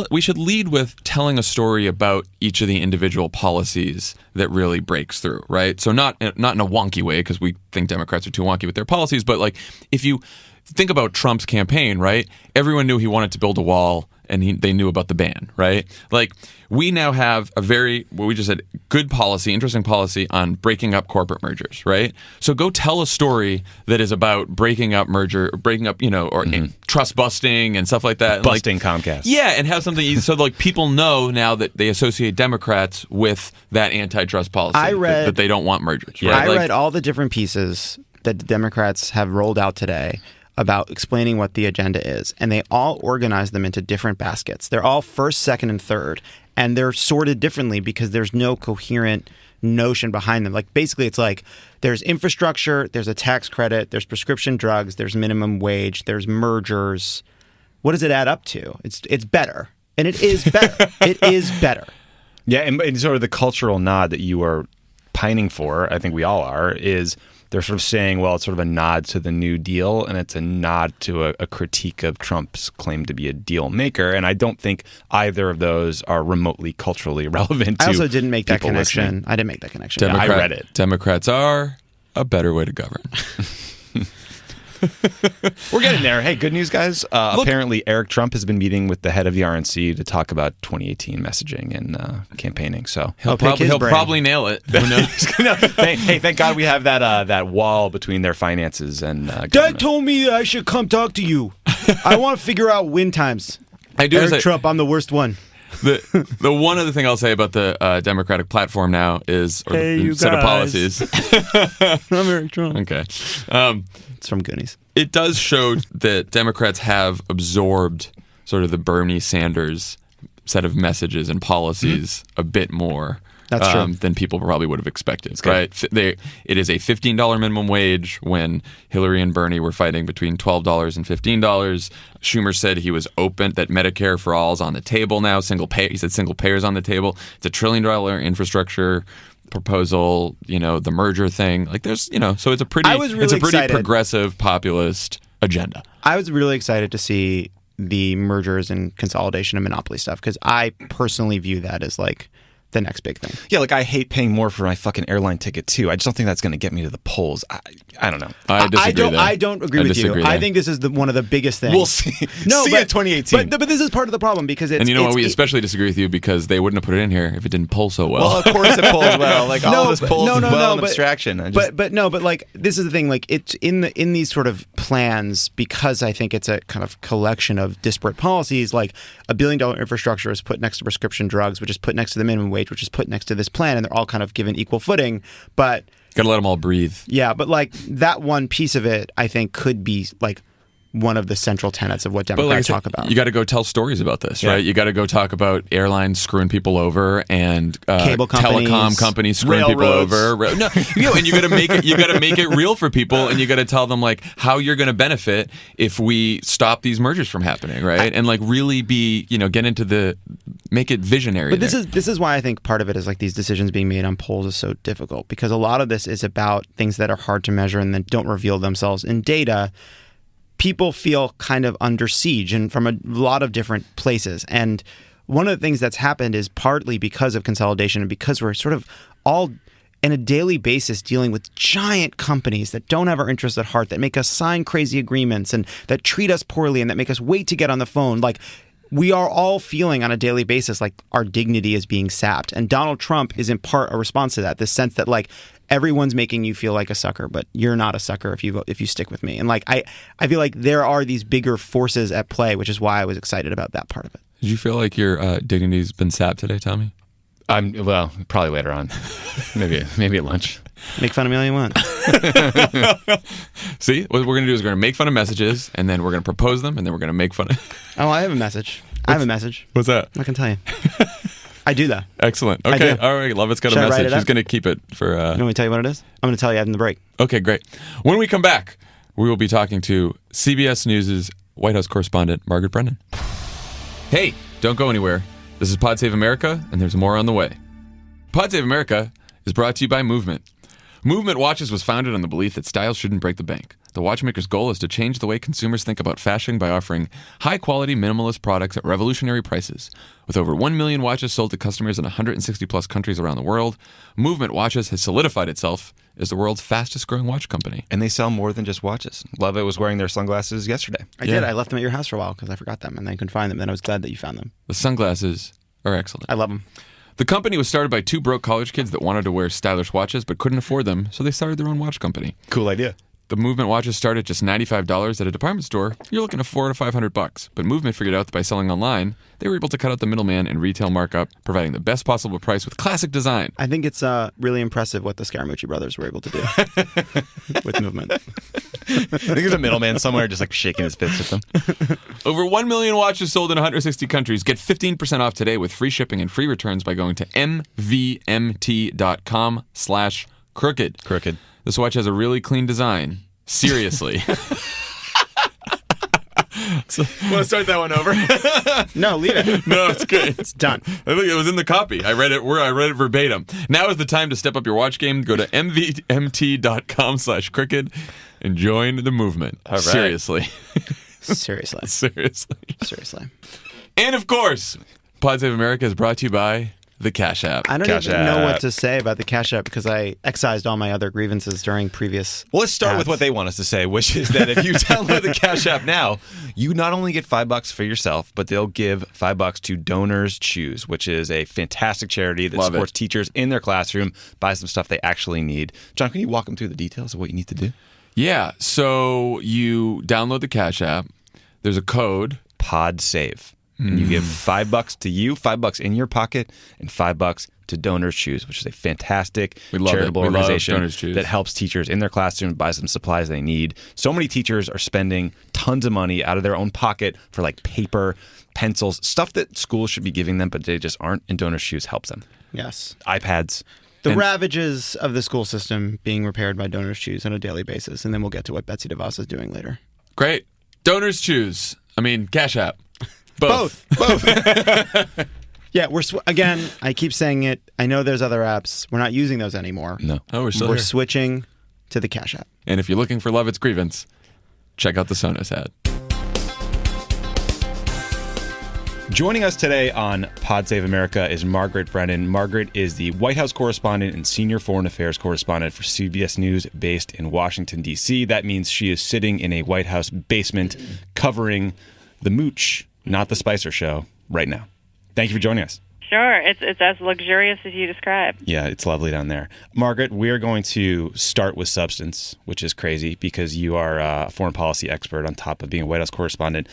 we should lead with telling a story about each of the individual policies that really breaks through, right? So not in a wonky way, because we think Democrats are too wonky with their policies, but like if you think about Trump's campaign, right? Everyone knew he wanted to build a wall, and they knew about the ban, right? Like we now have what we just said, good policy, interesting policy on breaking up corporate mergers, right? So go tell a story that is about breaking up, trust busting and stuff like that. Busting Comcast. Yeah, and have something so like people know now that they associate Democrats with that antitrust policy, that they don't want mergers. Yeah, right? I read all the different pieces that the Democrats have rolled out today about explaining what the agenda is, and they all organize them into different baskets. They're all first, second, and third, and they're sorted differently because there's no coherent notion behind them. Like basically it's like there's infrastructure, there's a tax credit, there's prescription drugs, there's minimum wage, there's mergers. What does it add up to? It's better. And it is better. It is better. Yeah, and sort of the cultural nod that you are pining for, I think we all are, is they're sort of saying, well, it's sort of a nod to the New Deal, and it's a nod to a critique of Trump's claim to be a deal maker. And I don't think either of those are remotely culturally relevant to I also didn't make that connection. Listening. I didn't make that connection. I read it. Democrats are a better way to govern. We're getting there. Hey, good news, guys. Apparently, Eric Trump has been meeting with the head of the RNC to talk about 2018 messaging and campaigning. So He'll probably nail it. Who knows? Hey, thank God we have that wall between their finances and Dad government. told me I should come talk to you. I want to figure out win times. Eric Trump, I'm the worst one. The one other thing I'll say about the Democratic platform now is, or the set of policies. I'm Eric Trump. Okay. It's from Goonies. It does show that Democrats have absorbed sort of the Bernie Sanders set of messages and policies a bit more. That's true. Than people probably would have expected, right? It is a $15 minimum wage when Hillary and Bernie were fighting between $12 and $15. Schumer said he was open, that Medicare for all is on the table now. He said single payers on the table. It's $1 trillion infrastructure proposal, the merger thing. Like there's, so it's a pretty progressive populist agenda. I was really excited to see the mergers and consolidation and monopoly stuff because I personally view that as like the next big thing. Yeah, like I hate paying more for my fucking airline ticket too. I just don't think that's going to get me to the polls. I don't know. I disagree. I don't agree with you. I think this is one of the biggest things. We'll see. See in 2018. But this is part of the problem because it's. And you know what? We especially disagree with you because they wouldn't have put it in here if it didn't poll so well. Well, of course it polls well. Like all this polls well in abstraction. But like this is the thing. Like it's in these sort of plans because I think it's a kind of collection of disparate policies. Like $1 billion infrastructure is put next to prescription drugs, which is put next to the minimum wage, which is put next to this plan, and they're all kind of given equal footing. But gotta let them all breathe. Yeah, but like that one piece of it, I think could be like one of the central tenets of what Democrats talk about. You got to go tell stories about this, right? You got to go talk about airlines screwing people over and cable companies, telecom companies screwing people over. And you got to make it. You got to make it real for people, and you got to tell them like how you're going to benefit if we stop these mergers from happening, right? And like really be, get into make it visionary. But this is why I think part of it is like these decisions being made on polls is so difficult because a lot of this is about things that are hard to measure and then don't reveal themselves in data. People feel kind of under siege and from a lot of different places. And one of the things that's happened is partly because of consolidation and because we're sort of all on a daily basis dealing with giant companies that don't have our interests at heart, that make us sign crazy agreements and that treat us poorly and that make us wait to get on the phone. Like we are all feeling on a daily basis like our dignity is being sapped. And Donald Trump is in part a response to that, this sense that like everyone's making you feel like a sucker, but you're not a sucker if you stick with me. And like I feel like there are these bigger forces at play, which is why I was excited about that part of it. Did you feel like your dignity's been sapped today, Tommy? Well, probably later on. maybe at lunch. Make fun of me all you want. See, what we're going to do is we're going to make fun of messages, and then we're going to propose them, and then we're going to make fun of... Oh, I have a message. What's that? I can tell you. I do that. Excellent. Okay. All right. Lovett's got a message. She's going to keep it for... You want me to tell you what it is? I'm going to tell you in the break. Okay, great. When we come back, we will be talking to CBS News' White House correspondent, Margaret Brennan. Hey, don't go anywhere. This is Pod Save America, and there's more on the way. Pod Save America is brought to you by Movement. Movement Watches was founded on the belief that style shouldn't break the bank. The watchmaker's goal is to change the way consumers think about fashion by offering high-quality, minimalist products at revolutionary prices. With over 1 million watches sold to customers in 160-plus countries around the world, Movement Watches has solidified itself as the world's fastest-growing watch company. And they sell more than just watches. Lovett was wearing their sunglasses yesterday. I did. I left them at your house for a while because I forgot them, and then I couldn't find them. Then I was glad that you found them. The sunglasses are excellent. I love them. The company was started by two broke college kids that wanted to wear stylish watches but couldn't afford them, so they started their own watch company. Cool idea. The Movement watches start at just $95 at a department store. You're looking at $400 to $500. But Movement figured out that by selling online, they were able to cut out the middleman and retail markup, providing the best possible price with classic design. I think it's really impressive what the Scaramucci brothers were able to do with Movement. I think there's a middleman somewhere just like shaking his fist at them. Over 1 million watches sold in 160 countries. Get 15% off today with free shipping and free returns by going to mvmt.com/crooked. Crooked. This watch has a really clean design. Seriously. Want to start that one over? No, leave it. No, it's good. It's done. I think it was in the copy. I read it verbatim. Now is the time to step up your watch game. Go to mvmt.com/crooked and join the movement. All right. Seriously. Seriously. Seriously. Seriously. And of course, Pod Save America is brought to you by the Cash App. I don't Cash even know App. what to say about the Cash App because I excised all my other grievances during previous Well, let's start ads. with what they want us to say, which is that if you download the Cash App now, you not only get $5 for yourself, but they'll give $5 to Donors Choose, which is a fantastic charity that Love supports it. teachers in their classroom, buy some stuff they actually need. John, can you walk them through the details of what you need to do? Yeah. So you download the Cash App. There's a code. Pod Save. And you give $5 to you, $5 in your pocket, and $5 to Donors Choose, which is a fantastic We love it. charitable We love organization Donors Choose. that helps teachers in their classroom buy some supplies they need. So many teachers are spending tons of money out of their own pocket for like paper, pencils, stuff that schools should be giving them, but they just aren't, and Donors Choose helps them. Yes. iPads. The ravages of the school system being repaired by Donors Choose on a daily basis. And then we'll get to what Betsy DeVos is doing later. Great. Donors Choose. I mean, Cash App. Both. Yeah, again, I keep saying it. I know there's other apps. We're not using those anymore. No. Oh, we're still We're here. switching to the Cash App. And if you're looking for Love It's Grievance, check out the Sonos ad. Joining us today on Pod Save America is Margaret Brennan. Margaret is the White House correspondent and senior foreign affairs correspondent for CBS News based in Washington, D.C. That means she is sitting in a White House basement covering the Mooch, not the Spicer Show, right now. Thank you for joining us. Sure. It's as luxurious as you describe. Yeah, it's lovely down there. Margaret, we're going to start with substance, which is crazy because you are a foreign policy expert on top of being a White House correspondent.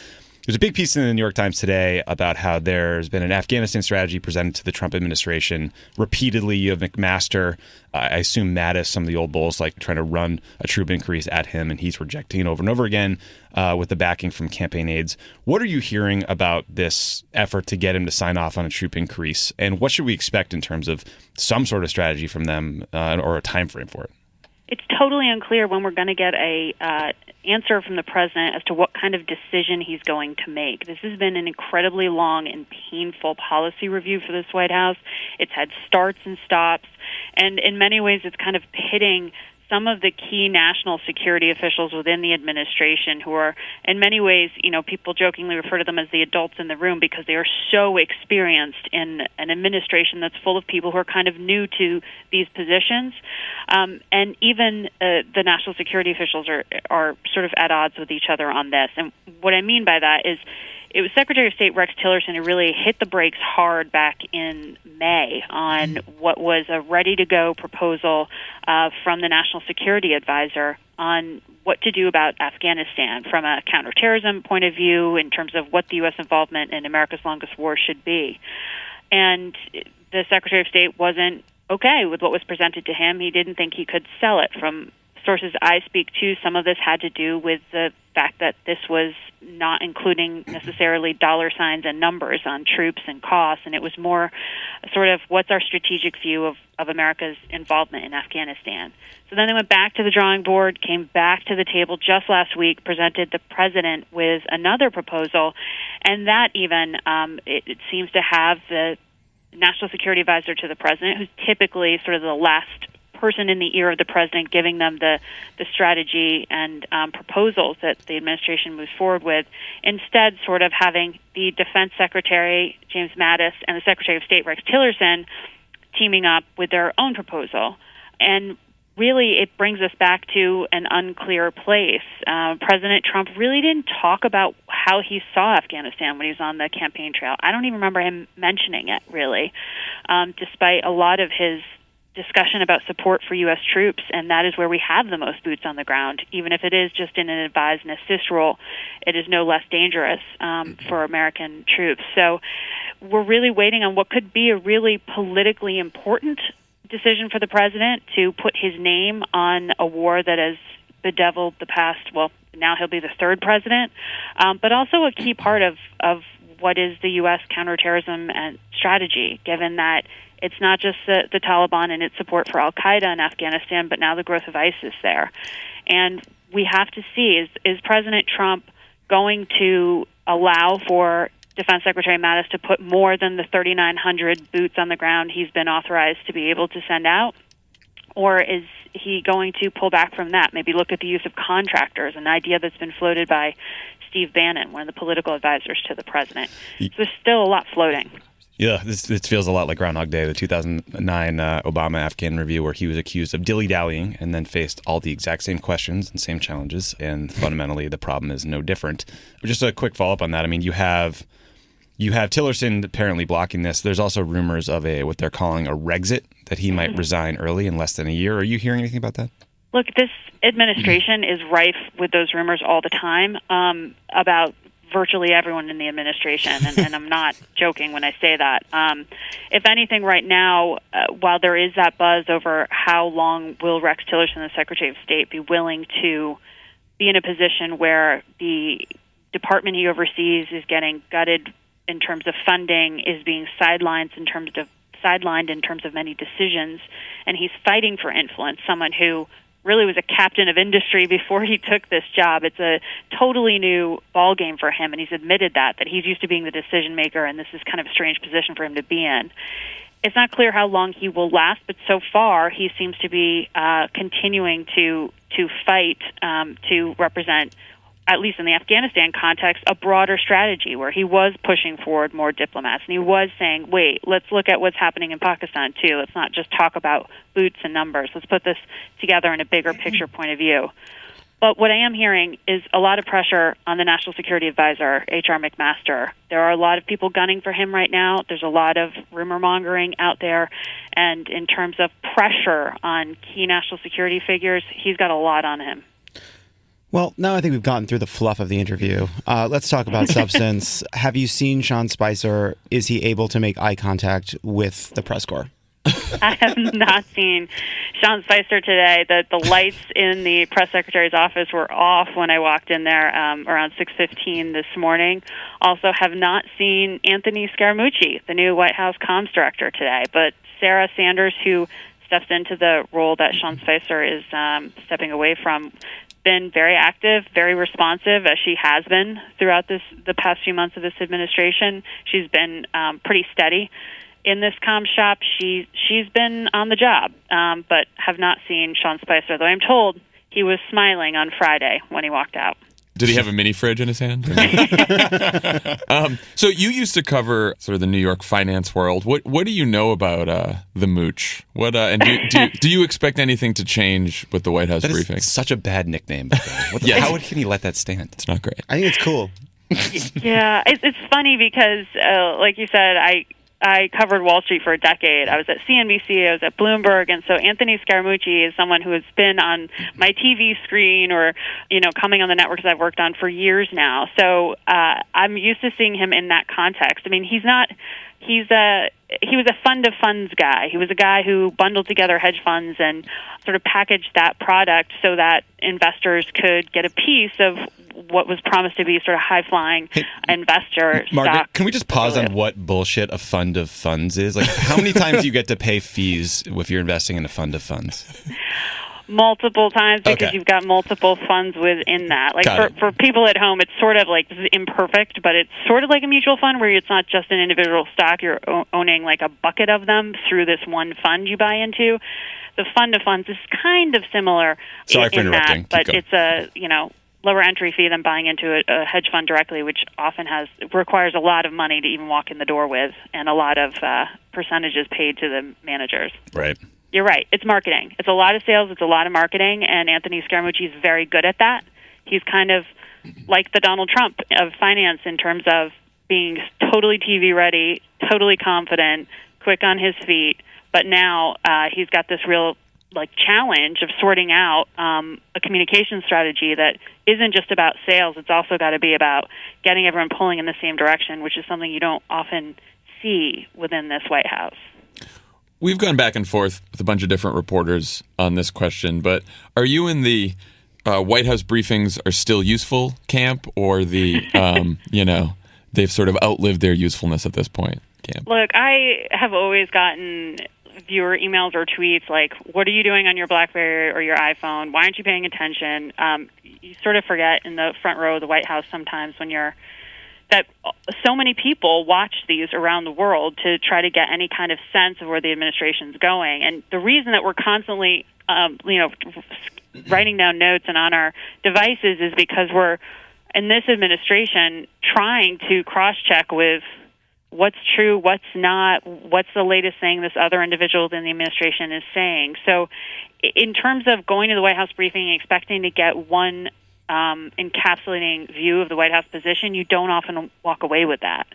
There's a big piece in the New York Times today about how there's been an Afghanistan strategy presented to the Trump administration. Repeatedly, you have McMaster, I assume Mattis, some of the old bulls, like trying to run a troop increase at him, and he's rejecting it over and over again with the backing from campaign aides. What are you hearing about this effort to get him to sign off on a troop increase, and what should we expect in terms of some sort of strategy from them or a time frame for it? It's totally unclear when we're going to get a answer from the president as to what kind of decision he's going to make. This has been an incredibly long and painful policy review for this White House. It's had starts and stops, and in many ways it's kind of pitting some of the key national security officials within the administration who are, in many ways, people jokingly refer to them as the adults in the room because they are so experienced in an administration that's full of people who are kind of new to these positions. And even the national security officials are sort of at odds with each other on this. And what I mean by that is it was Secretary of State Rex Tillerson who really hit the brakes hard back in May on what was a ready-to-go proposal from the National Security Advisor on what to do about Afghanistan from a counterterrorism point of view in terms of what the U.S. involvement in America's longest war should be. And the Secretary of State wasn't okay with what was presented to him. He didn't think he could sell it. From sources I speak to, some of this had to do with the fact that this was not including necessarily dollar signs and numbers on troops and costs, and it was more sort of what's our strategic view of America's involvement in Afghanistan. So then they went back to the drawing board, came back to the table just last week, presented the president with another proposal, and that even it seems to have the National Security Advisor to the president, who's typically sort of the last person in the ear of the president giving them the strategy and proposals that the administration moves forward with, instead sort of having the Defense Secretary, James Mattis, and the Secretary of State, Rex Tillerson, teaming up with their own proposal. And really it brings us back to an unclear place. President Trump really didn't talk about how he saw Afghanistan when he was on the campaign trail. I don't even remember him mentioning it, really, despite a lot of his discussion about support for U.S. troops, and that is where we have the most boots on the ground. Even if it is just in an advise and assist role, it is no less dangerous for American troops. So we're really waiting on what could be a really politically important decision for the president to put his name on a war that has bedeviled the past, well, now he'll be the third president, but also a key part of what is the U.S. counterterrorism and strategy, given that it's not just the Taliban and its support for al-Qaeda in Afghanistan, but now the growth of ISIS there. And we have to see, is President Trump going to allow for Defense Secretary Mattis to put more than the 3,900 boots on the ground he's been authorized to be able to send out? Or is he going to pull back from that, maybe look at the use of contractors, an idea that's been floated by Steve Bannon, one of the political advisors to the president? So there's still a lot floating. Yeah, this feels a lot like Groundhog Day, the 2009 Obama Afghan review, where he was accused of dilly-dallying and then faced all the exact same questions and same challenges, and fundamentally the problem is no different. Just a quick follow-up on that. I mean, you have Tillerson apparently blocking this. There's also rumors of what they're calling a Regxit, that he might resign early in less than a year. Are you hearing anything about that? Look, this administration is rife with those rumors all the time about virtually everyone in the administration, and I'm not joking when I say that. If anything, right now, while there is that buzz over how long will Rex Tillerson, the Secretary of State, be willing to be in a position where the department he oversees is getting gutted in terms of funding, is being sidelined in terms of many decisions, and he's fighting for influence, someone who really was a captain of industry before he took this job. It's a totally new ballgame for him, and he's admitted that he's used to being the decision maker, and this is kind of a strange position for him to be in. It's not clear how long he will last, but so far he seems to be continuing to fight to represent, at least in the Afghanistan context, a broader strategy where he was pushing forward more diplomats. And he was saying, wait, let's look at what's happening in Pakistan, too. Let's not just talk about boots and numbers. Let's put this together in a bigger picture point of view. But what I am hearing is a lot of pressure on the National Security Advisor, H.R. McMaster. There are a lot of people gunning for him right now. There's a lot of rumor mongering out there. And in terms of pressure on key national security figures, he's got a lot on him. Well, now I think we've gotten through the fluff of the interview. Let's talk about substance. Have you seen Sean Spicer? Is he able to make eye contact with the press corps? I have not seen Sean Spicer today. The lights in the press secretary's office were off when I walked in there around 6:15 this morning. Also have not seen Anthony Scaramucci, the new White House comms director, today. But Sarah Sanders, who steps into the role that Sean Spicer is stepping away from, been very active, very responsive, as she has been throughout the past few months of this administration. She's been pretty steady in this comm shop. She's been on the job, but have not seen Sean Spicer, though I'm told he was smiling on Friday when he walked out. Did he have a mini fridge in his hand? So you used to cover sort of the New York finance world. What do you know about the Mooch? And do you expect anything to change with the White House briefing? Is such a bad nickname. How can he let that stand? It's not great. I think it's cool. Yeah, it's funny because, like you said, I covered Wall Street for a decade. I was at CNBC, I was at Bloomberg, and so Anthony Scaramucci is someone who has been on my TV screen or, coming on the networks I've worked on for years now. So I'm used to seeing him in that context. I mean, he was a fund of funds guy. He was a guy who bundled together hedge funds and sort of packaged that product so that investors could get a piece of what was promised to be sort of high-flying investor Margaret, stock. can we just pause on what bullshit a fund of funds is? Like, how many times do you get to pay fees if you're investing in a fund of funds? Multiple times, because you've got multiple funds within that. Like for people at home, it's sort of like, this is imperfect, but it's sort of like a mutual fund where it's not just an individual stock. You're owning like a bucket of them through this one fund you buy into. The fund of funds is kind of similar. Sorry for interrupting. But it's a lower entry fee than buying into a hedge fund directly, which often requires a lot of money to even walk in the door with, and a lot of percentages paid to the managers. Right. You're right. It's marketing. It's a lot of sales. It's a lot of marketing, and Anthony Scaramucci is very good at that. He's kind of like the Donald Trump of finance in terms of being totally TV ready, totally confident, quick on his feet. But now he's got this real challenge of sorting out a communication strategy that isn't just about sales. It's also got to be about getting everyone pulling in the same direction, which is something you don't often see within this White House. We've gone back and forth with a bunch of different reporters on this question, but are you in the White House briefings are still useful camp, or the, they've sort of outlived their usefulness at this point camp? Look, I have always gotten viewer emails or tweets like, what are you doing on your BlackBerry or your iPhone? Why aren't you paying attention? You sort of forget in the front row of the White House sometimes that so many people watch these around the world to try to get any kind of sense of where the administration's going. And the reason that we're constantly, writing down notes and on our devices is because we're, in this administration, trying to cross-check with what's true, what's not, what's the latest thing this other individual in the administration is saying. So in terms of going to the White House briefing and expecting to get one encapsulating view of the White House position, you don't often walk away with that.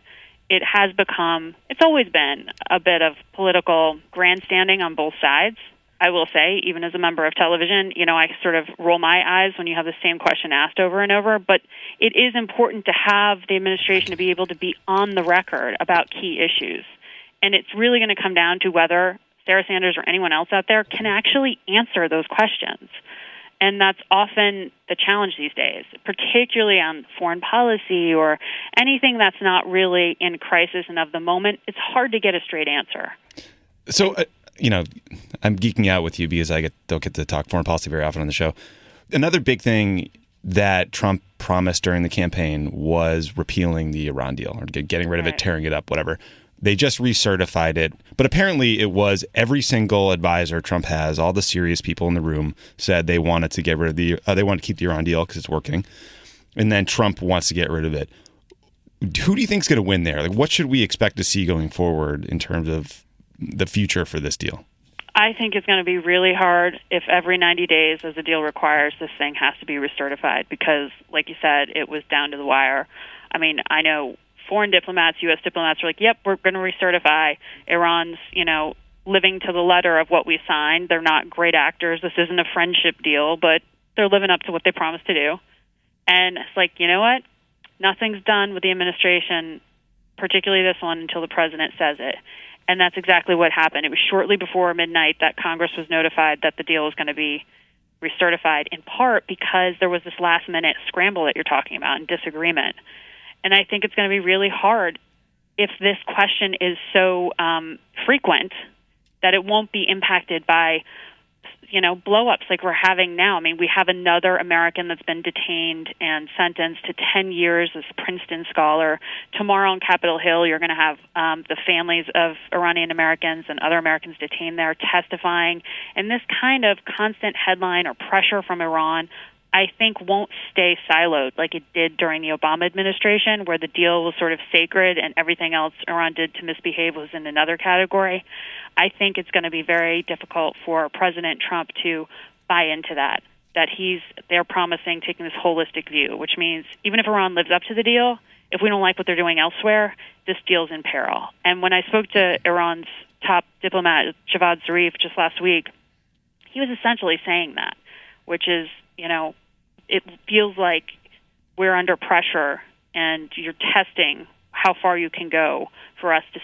It has become, it's always been a bit of political grandstanding on both sides. I will say, even as a member of television, I sort of roll my eyes when you have the same question asked over and over. But it is important to have the administration to be able to be on the record about key issues. And it's really going to come down to whether Sarah Sanders or anyone else out there can actually answer those questions. And that's often the challenge these days, particularly on foreign policy or anything that's not really in crisis and of the moment. It's hard to get a straight answer. So, I'm geeking out with you because don't get to talk foreign policy very often on the show. Another big thing that Trump promised during the campaign was repealing the Iran deal or getting rid of it, tearing it up, whatever. They just recertified it. But apparently it was every single advisor Trump has, all the serious people in the room said they wanted to get rid of they wanted to keep the Iran deal because it's working. And then Trump wants to get rid of it. Who do you think is going to win there? Like, what should we expect to see going forward in terms of the future for this deal? I think it's going to be really hard if every 90 days, as the deal requires, this thing has to be recertified because, like you said, it was down to the wire. I mean, I know foreign diplomats, U.S. diplomats are like, yep, we're going to recertify. Iran's, living to the letter of what we signed. They're not great actors. This isn't a friendship deal, but they're living up to what they promised to do. And it's like, you know what? Nothing's done with the administration, particularly this one, until the president says it. And that's exactly what happened. It was shortly before midnight that Congress was notified that the deal was going to be recertified, in part because there was this last-minute scramble that you're talking about and disagreement. And I think it's going to be really hard if this question is so frequent that it won't be impacted by, blow-ups like we're having now. I mean, we have another American that's been detained and sentenced to 10 years as a Princeton scholar. Tomorrow on Capitol Hill, you're going to have the families of Iranian Americans and other Americans detained there testifying. And this kind of constant headline or pressure from Iran, I think, won't stay siloed like it did during the Obama administration, where the deal was sort of sacred and everything else Iran did to misbehave was in another category. I think it's going to be very difficult for President Trump to buy into that they're promising taking this holistic view, which means even if Iran lives up to the deal, if we don't like what they're doing elsewhere, this deal's in peril. And when I spoke to Iran's top diplomat, Javad Zarif, just last week, he was essentially saying that, which is, it feels like we're under pressure and you're testing how far you can go for us to,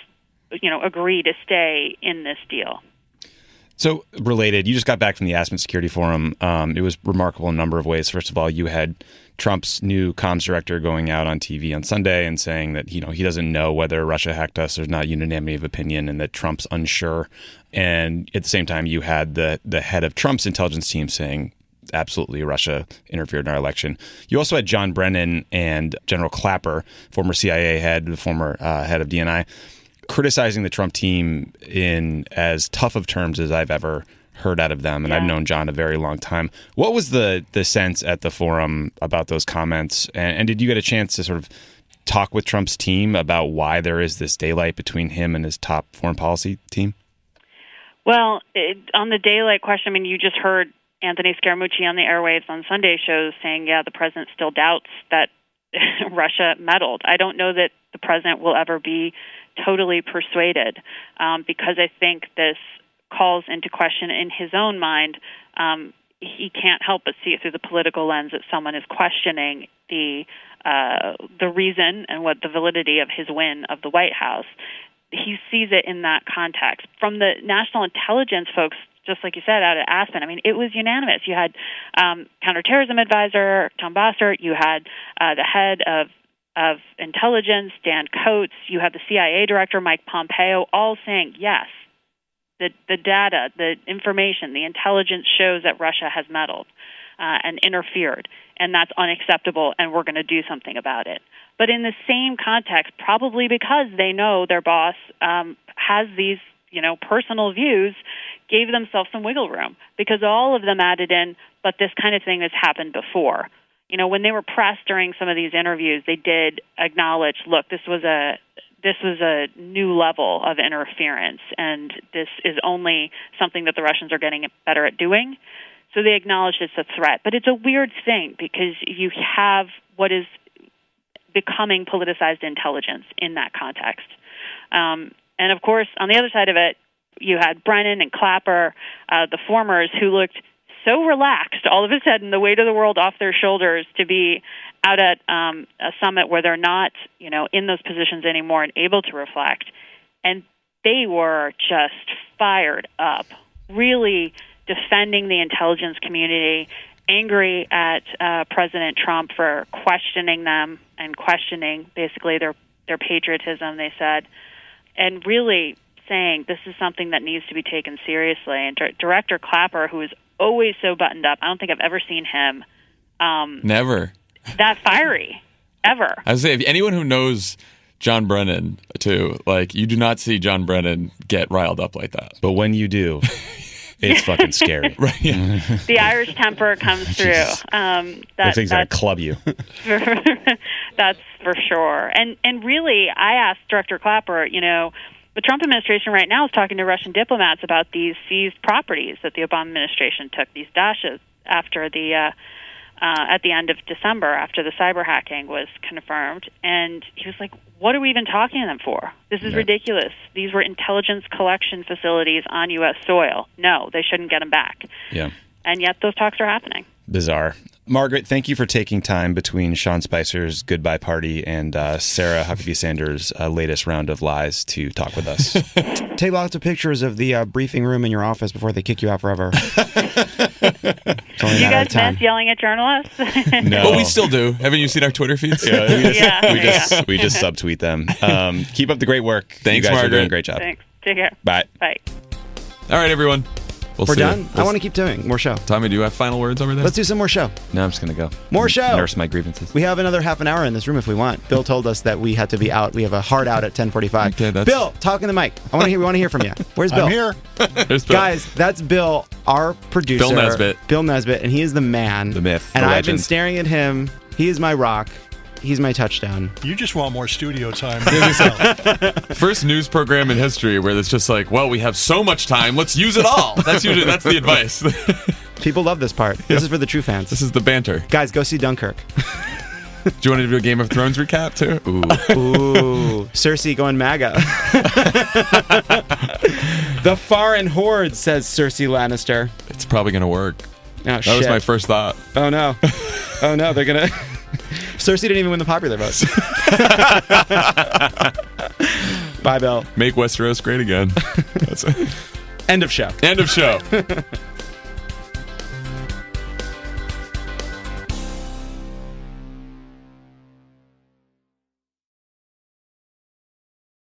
agree to stay in this deal. So related, you just got back from the Aspen Security Forum. It was remarkable in a number of ways. First of all, you had Trump's new comms director going out on TV on Sunday and saying that, he doesn't know whether Russia hacked us. There's not unanimity of opinion and that Trump's unsure. And at the same time, you had the head of Trump's intelligence team saying, absolutely, Russia interfered in our election. You also had John Brennan and General Clapper, former CIA head, the former head of DNI, criticizing the Trump team in as tough of terms as I've ever heard out of them. And I've known John a very long time. What was the sense at the forum about those comments? And did you get a chance to sort of talk with Trump's team about why there is this daylight between him and his top foreign policy team? Well, on the daylight question, you just heard Anthony Scaramucci on the airwaves on Sunday shows saying, the president still doubts that Russia meddled. I don't know that the president will ever be totally persuaded because I think this calls into question in his own mind. He can't help but see it through the political lens that someone is questioning the reason and what the validity of his win of the White House. He sees it in that context. From the national intelligence folks, just like you said, out at Aspen, it was unanimous. You had counterterrorism advisor Tom Bossert. You had the head of intelligence, Dan Coates. You had the CIA director, Mike Pompeo, all saying, yes, the data, the information, the intelligence shows that Russia has meddled and interfered, and that's unacceptable, and we're going to do something about it. But in the same context, probably because they know their boss has these personal views, gave themselves some wiggle room because all of them added in, but this kind of thing has happened before. When they were pressed during some of these interviews, they did acknowledge, look, this was a this was a new level of interference, and this is only something that the Russians are getting better at doing. So they acknowledge it's a threat. But it's a weird thing because you have what is becoming politicized intelligence in that context. And, of course, on the other side of it, you had Brennan and Clapper, the formers, who looked so relaxed all of a sudden, the weight of the world off their shoulders to be out at a summit where they're not, in those positions anymore and able to reflect. And they were just fired up, really defending the intelligence community, angry at President Trump for questioning them and questioning basically their patriotism, they said, and really saying this is something that needs to be taken seriously. And Director Clapper, who is always so buttoned up, I don't think I've ever seen him never that fiery, ever. I would say, if anyone who knows John Brennan, too, like, you do not see John Brennan get riled up like that. But when you do, it's fucking scary. Right? Yeah. The Irish temper comes through. Those things that club you. That's for sure. And really, I asked Director Clapper, the Trump administration right now is talking to Russian diplomats about these seized properties that the Obama administration took, these dashes, after the at the end of December, after the cyber hacking was confirmed. And he was like, what are we even talking to them for? This is ridiculous. These were intelligence collection facilities on U.S. soil. No, they shouldn't get them back. Yeah. And yet those talks are happening. Bizarre. Margaret, thank you for taking time between Sean Spicer's goodbye party and Sarah Huckabee Sanders' latest round of lies to talk with us. Take lots of pictures of the briefing room in your office before they kick you out forever. Do you guys miss yelling at journalists? No. Well, we still do. Haven't you seen our Twitter feeds? Yeah, we just subtweet them. Keep up the great work. Thanks, you guys Margaret. are doing a great job. Thanks. Take care. Bye. Bye. All right, everyone. We're done? I want to keep doing more show. Tommy, do you have final words over there? Let's do some more show. No, I'm just going to go. More show. Nurse my grievances. We have another half an hour in this room if we want. Bill told us that we had to be out. We have a hard out at 10:45. Okay, Bill, talk in the mic. We want to hear from you. Where's Bill? I'm here. There's Bill. Guys, that's Bill, our producer. Bill Nesbitt. And he is the man. The myth. And the I've been legend. staring at him. He is my rock. He's my touchdown. You just want more studio time. First news program in history where it's just like, well, we have so much time, let's use it all. That's the advice. People love this part. This is for the true fans. This is the banter. Guys, go see Dunkirk. Do you want to do a Game of Thrones recap too? Ooh. Cersei going MAGA. The foreign horde, says Cersei Lannister. It's probably going to work. Oh, That shit. was my first thought. Oh, no. Oh, no. They're going to... Cersei didn't even win the popular vote. Bye, Bill. Make Westeros great again. That's it. End of show. End of show.